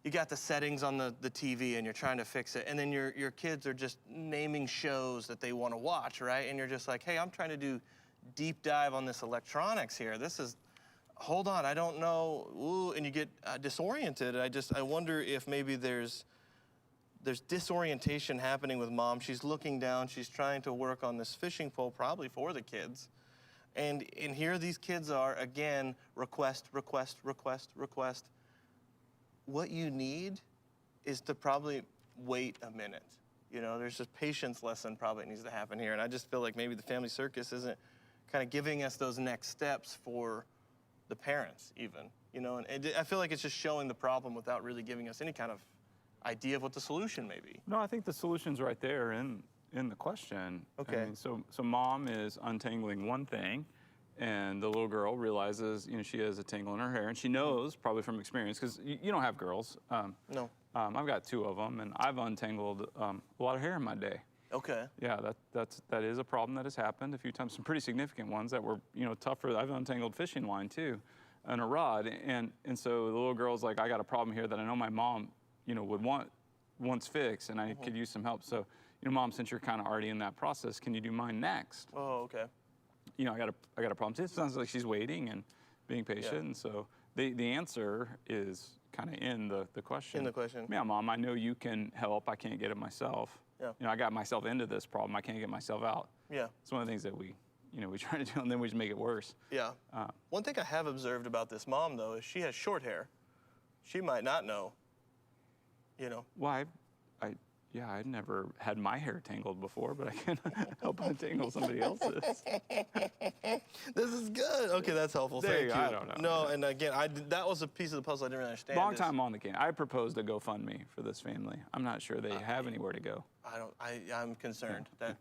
the settings on the TV and you're trying to fix it, and then your kids are just naming shows that they want to watch, right? And you're just like, hey, I'm trying to do deep dive on this electronics here. This is, hold on, I don't know. Ooh, and you get disoriented. I wonder if maybe there's disorientation happening with Mom. She's looking down, she's trying to work on this fishing pole, probably for the kids. And here these kids are, again, request. What you need is to probably wait a minute. You know, there's a patience lesson probably needs to happen here. And I just feel like maybe the Family Circus isn't kind of giving us those next steps for the parents even, you know? And I feel like it's just showing the problem without really giving us any kind of idea of what the solution may be. No, I think the solution's right there in the question. Okay. I mean, so Mom is untangling one thing, and the little girl realizes, you know, she has a tangle in her hair, and she knows, probably from experience, because you don't have girls. No. I've got 2 of them, and I've untangled a lot of hair in my day. Okay. Yeah, that is a problem that has happened a few times. Some pretty significant ones that were, you know, tougher. I've untangled fishing line too, and a rod, and so the little girl's like, I got a problem here that I know my mom, you know, would wants fixed, and I could use some help. So, you know, Mom, since you're kind of already in that process, can you do mine next? Oh, okay. You know, I got a problem. It sounds like she's waiting and being patient, Yeah. and so the answer is kind of in the question. In the question. Yeah, Mom, I know you can help. I can't get it myself. Yeah. You know, I got myself into this problem. I can't get myself out. Yeah. It's one of the things that we try to do, and then we just make it worse. Yeah. One thing I have observed about this mom, though, is she has short hair. She might not know, you know. Well, I'd never had my hair tangled before, but I can help untangle somebody else's. This is good. Okay, that's helpful. There Thank you you. go. I don't know. No, and again, that was a piece of the puzzle I didn't really understand. Long time on the game. I proposed a GoFundMe for this family. I'm not sure they have anywhere to go. I'm concerned that,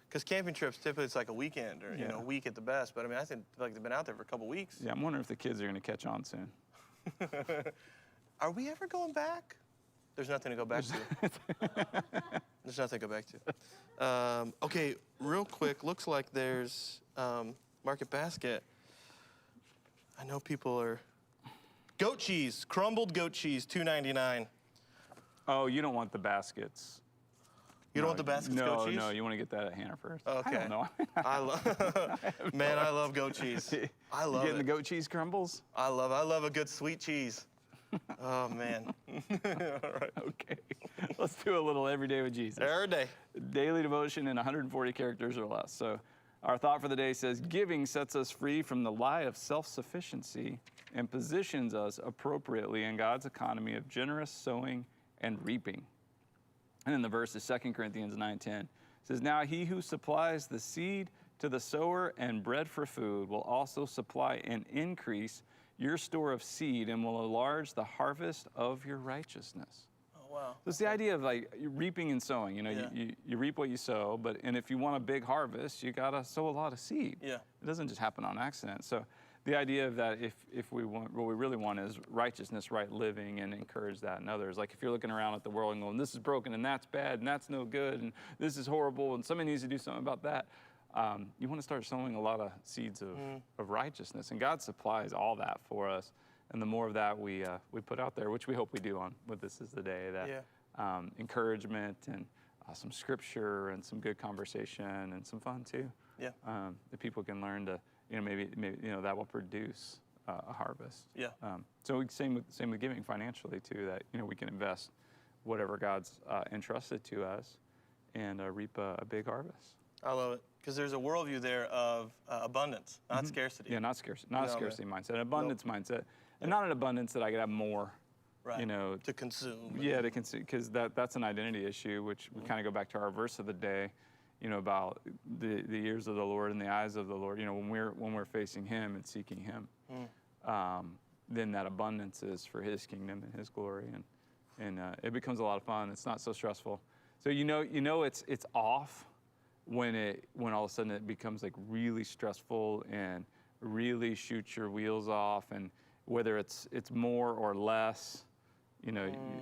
because camping trips typically it's like a weekend or you know, a week at the best. But I mean, I think like they've been out there for a couple weeks. Yeah, I'm wondering if the kids are going to catch on soon. Are we ever going back? There's nothing to go back to. There's nothing to go back to. Okay, real quick, looks like there's Market Basket. I know people are... Goat cheese, crumbled goat cheese, $2.99. Oh, you don't want the baskets. You don't want the baskets goat cheese? No, you want to get that at Hannah first. Okay. I don't know. I love goat cheese. I You love getting it. the goat cheese crumbles? I love a good sweet cheese. Oh, man. All right. Okay. Let's do a little Every Day with Jesus. Every day. Daily devotion in 140 characters or less. So our thought for the day says, giving sets us free from the lie of self-sufficiency and positions us appropriately in God's economy of generous sowing and reaping. And then the verse is 2 Corinthians 9:10. It says, now he who supplies the seed to the sower and bread for food will also supply and increase your store of seed and will enlarge the harvest of your righteousness. Oh, wow. So it's the idea of like reaping and sowing. You know, Yeah. you reap what you sow, and if you want a big harvest, you gotta sow a lot of seed. Yeah. It doesn't just happen on accident. So the idea of that if we want, what we really want is righteousness, right living, and encourage that in others. Like if you're looking around at the world and going, this is broken and that's bad and that's no good and this is horrible and somebody needs to do something about that. You want to start sowing a lot of seeds of righteousness, and God supplies all that for us. And the more of that we put out there, which we hope we do on what This Is the Day, that encouragement and some scripture and some good conversation and some fun too. Yeah. That people can learn to, maybe that will produce a harvest. Yeah. Same with giving financially too. That we can invest whatever God's entrusted to us and reap a big harvest. I love it because there's a worldview there of abundance, not scarcity. Yeah, not scarcity, not a No, scarcity mindset, an abundance mindset, and not an abundance that I could have more. Right. To consume. Yeah, to consume, because that's an identity issue, which we kind of go back to our verse of the day, about the ears of the Lord and the eyes of the Lord. When we're facing Him and seeking Him, then that abundance is for His kingdom and His glory, and it becomes a lot of fun. It's not so stressful. So it's off when all of a sudden it becomes like really stressful and really shoots your wheels off, and whether it's more or less.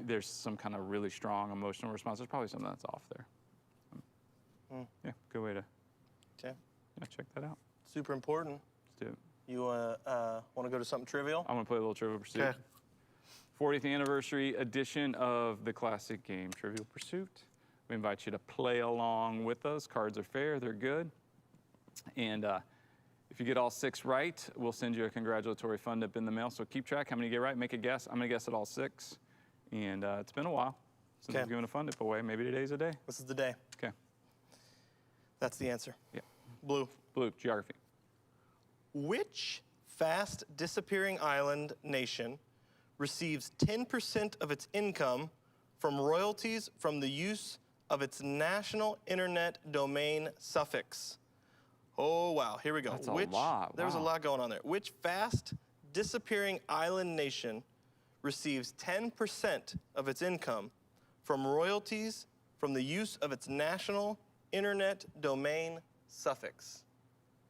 There's some kind of really strong emotional response. There's probably something that's off there. Yeah, good way to check that out. Super important. Let's do it. You want to go to something trivial? I'm going to play a little Trivial Pursuit. Okay. 40th anniversary edition of the classic game, Trivial Pursuit. We invite you to play along with us. Cards are fair, they're good. And if you get all 6 right, we'll send you a congratulatory fun dip in the mail. So keep track. How many you get right? Make a guess. I'm going to guess at all 6. And it's been a while since we've given a fun dip away. Maybe today's a day. This is the day. Okay. That's the answer. Yeah. Blue. Blue, geography. Which fast disappearing island nation receives 10% of its income from royalties from the use of its national internet domain suffix? Oh, wow. Here we go. That's a lot. There was a Wow. lot going on there. Which fast disappearing island nation receives 10% of its income from royalties from the use of its national internet domain suffix?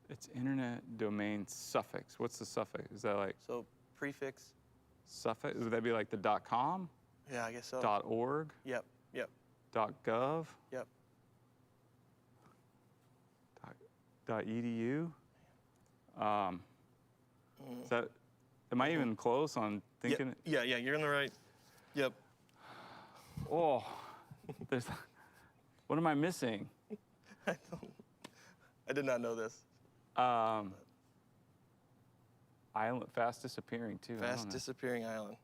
It's internet domain suffix. What's the suffix? Is that like So prefix? suffix? Would that be like the .com, Yeah, I guess so. .org, Yep, .gov, yep. .edu? Is that? Am I even close on thinking? Yeah, you're in the right. Yep. Oh, there's. What am I missing? I did not know this. Island fast disappearing too. I Fast don't know. disappearing island.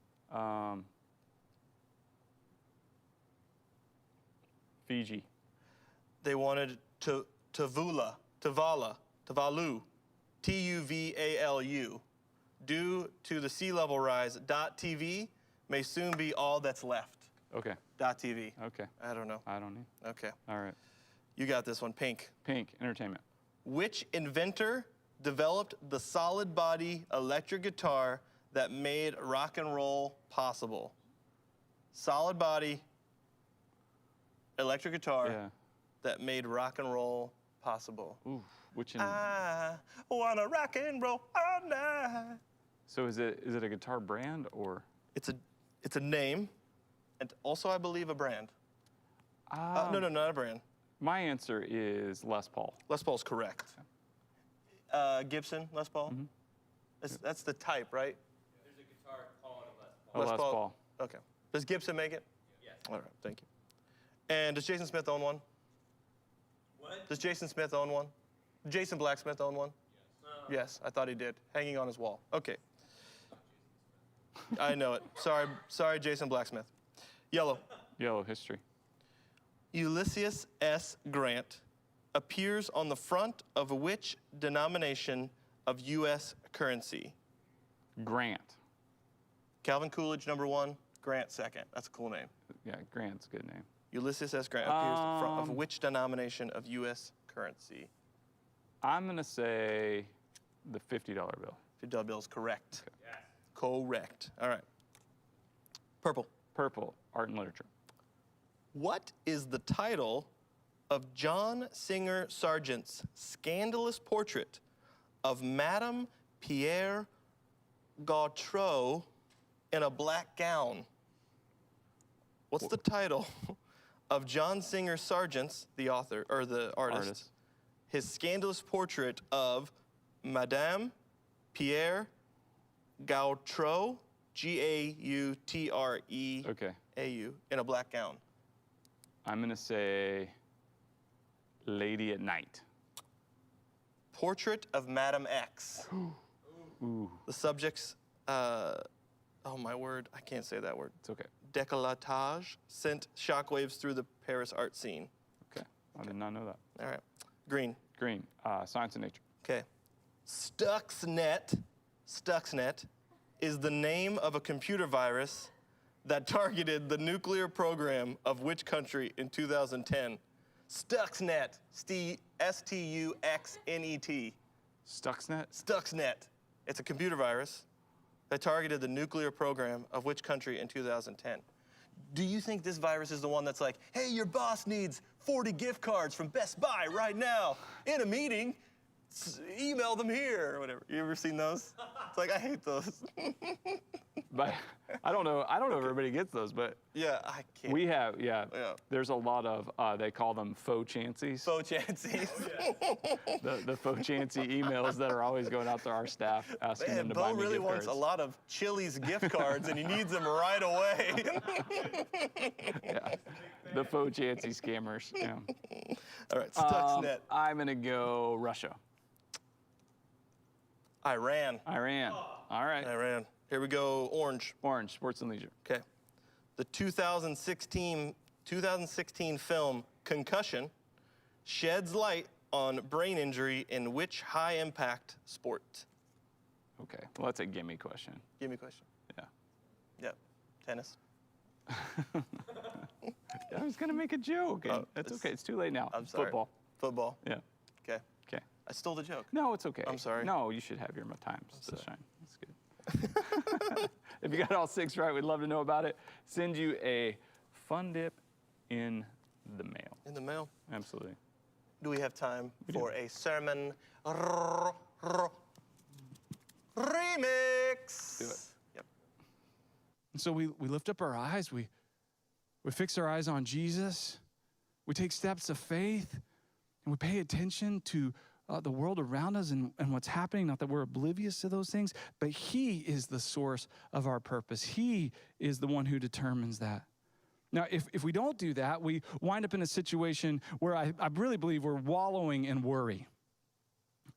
Fiji. They wanted Tuvalu, Tuvalu, Tuvalu. Due to the sea level rise, .tv may soon be all that's left. Okay. .tv. Okay. I don't know. I don't know. Okay. All right. You got this one, pink. Pink. Entertainment. Which inventor developed the solid body electric guitar that made rock and roll possible? Solid body electric guitar Yeah. that made rock and roll possible. Ooh. Which? I wanna rock and roll all night. So is it a guitar brand or? It's a name, and also I believe a brand. No, not a brand. My answer is Les Paul. Les Paul's correct. Gibson, Les Paul. That's the type, right? There's a guitar called a Les Paul. Oh, Les Paul. Okay. Does Gibson make it? Yes. All right, thank you. And does Jason Smith own one? What? Does Jason Smith own one? Jason Blacksmith own one? Yes, I thought he did. Hanging on his wall. Okay. I know it. Sorry, Jason Blacksmith. Yellow. Yellow history. Ulysses S. Grant appears on the front of which denomination of U.S. currency? Grant. Calvin Coolidge, number 1. Grant, second. That's a cool name. Yeah, Grant's a good name. Ulysses S. Grant appears on the front of which denomination of U.S. currency? I'm gonna say the $50 bill. $50 bill is correct. Okay. Yes. Correct. All right. Purple. Purple. Art and literature. What is the title of John Singer Sargent's scandalous portrait of Madame Pierre Gautreau in a black gown? What's the title of John Singer Sargent's, the author, or the artist, his scandalous portrait of Madame Pierre Gautreau, Gautreau, Okay. in a black gown? I'm gonna say Lady at Night. Portrait of Madame X. Ooh, The subject's, oh my word, I can't say that word. it's okay. Décolletage sent shockwaves through the Paris art scene. Okay, I did not know that. All right. Green. Green, science and nature. Okay. Stuxnet is the name of a computer virus that targeted the nuclear program of which country in 2010? Stuxnet. S-T-U-X-N-E-T. Stuxnet? Stuxnet. It's a computer virus that targeted the nuclear program of which country in 2010? Do you think this virus is the one that's like, hey, your boss needs 40 gift cards from Best Buy right now in a meeting? Email them here or whatever. You ever seen those? It's like, I hate those. But I don't know if everybody gets those, but Yeah, I can't. we have, Yeah. there's a lot of, they call them faux chancies. So chances. The faux chancy emails that are always going out to our staff asking Man, them to buy Bo me really gift wants cards. a lot of Chili's gift cards and he needs them right away. Yeah. The faux chancy scammers. Yeah. All right, Stuxnet. I'm gonna go Russia. Iran. Iran. All right. Iran. Here we go, orange. Orange, sports and leisure. Okay. The 2016 film Concussion sheds light on brain injury in which high-impact sport? Okay. Well, that's a gimme question. Give me a question. Yeah. Yep. Tennis. I was gonna make a joke. And Oh, that's it's- okay. It's too late now. I'm sorry. Football. Football. Yeah. Okay. Okay. I stole the joke. No, it's okay. I'm sorry. No, you should have your times to sorry. shine. That's good. If you got all 6 right, we'd love to know about it. Send you a fun dip in the mail. In the mail. Absolutely. Do we have time do. for a sermon remix? Do it. Yep. And so we lift up our eyes, we fix our eyes on Jesus, we take steps of faith, and we pay attention to the world around us and what's happening. Not that we're oblivious to those things, but He is the source of our purpose. He is the one who determines that. Now, if we don't do that, we wind up in a situation where I really believe we're wallowing in worry.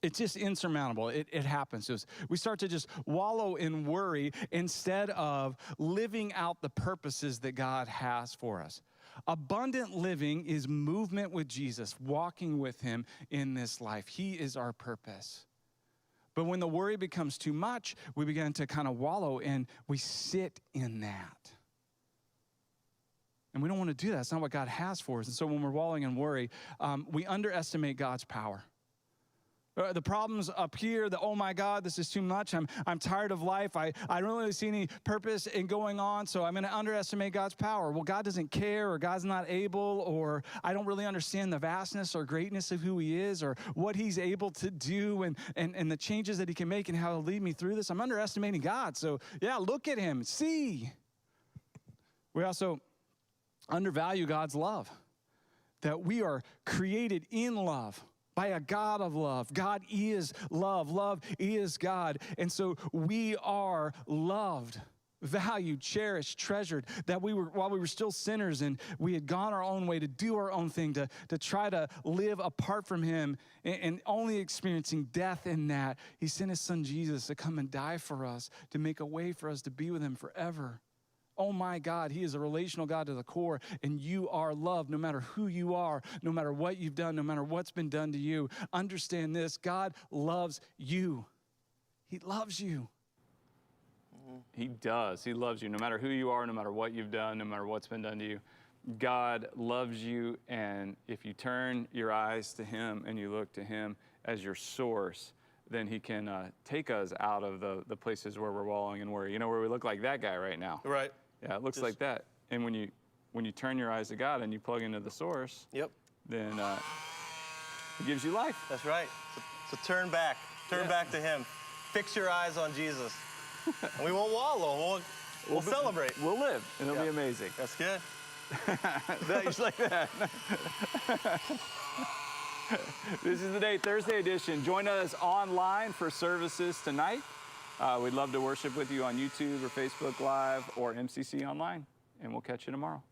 It's just insurmountable. It happens to us. We start to just wallow in worry instead of living out the purposes that God has for us. Abundant living is movement with Jesus, walking with Him in this life. He is our purpose. But when the worry becomes too much, we begin to kind of wallow and we sit in that. And we don't want to do that. It's not what God has for us. And so when we're wallowing in worry, we underestimate God's power. The problems up here, oh my God, this is too much. I'm tired of life. I don't really see any purpose in going on, so I'm going to underestimate God's power. Well, God doesn't care, or God's not able, or I don't really understand the vastness or greatness of who He is or what He's able to do and the changes that He can make and how He'll lead me through this. I'm underestimating God. So yeah, look at Him, see. We also undervalue God's love, that we are created in love by a God of love. God is love. Love is God. And so we are loved, valued, cherished, treasured, that while we were still sinners and we had gone our own way to do our own thing, to try to live apart from Him and only experiencing death in that, He sent His Son Jesus to come and die for us, to make a way for us to be with Him forever. Oh my God, He is a relational God to the core, and you are loved no matter who you are, no matter what you've done, no matter what's been done to you. Understand this, God loves you. He loves you. He does. He loves you no matter who you are, no matter what you've done, no matter what's been done to you. God loves you, and if you turn your eyes to Him and you look to Him as your source, then He can take us out of the places where we're wallowing and worry. You know, where we look like that guy right now. Right. Yeah, it looks like that. And when you turn your eyes to God and you plug into the source, Yep. then He gives you life. That's right. So turn back. Turn back to Him. Fix your eyes on Jesus. And we won't wallow. We'll celebrate. We'll live, and it'll be Yeah. amazing. That's good. Just like that. This is the Day Thursday edition. Join us online for services tonight. We'd love to worship with you on YouTube or Facebook Live or MCC Online, and we'll catch you tomorrow.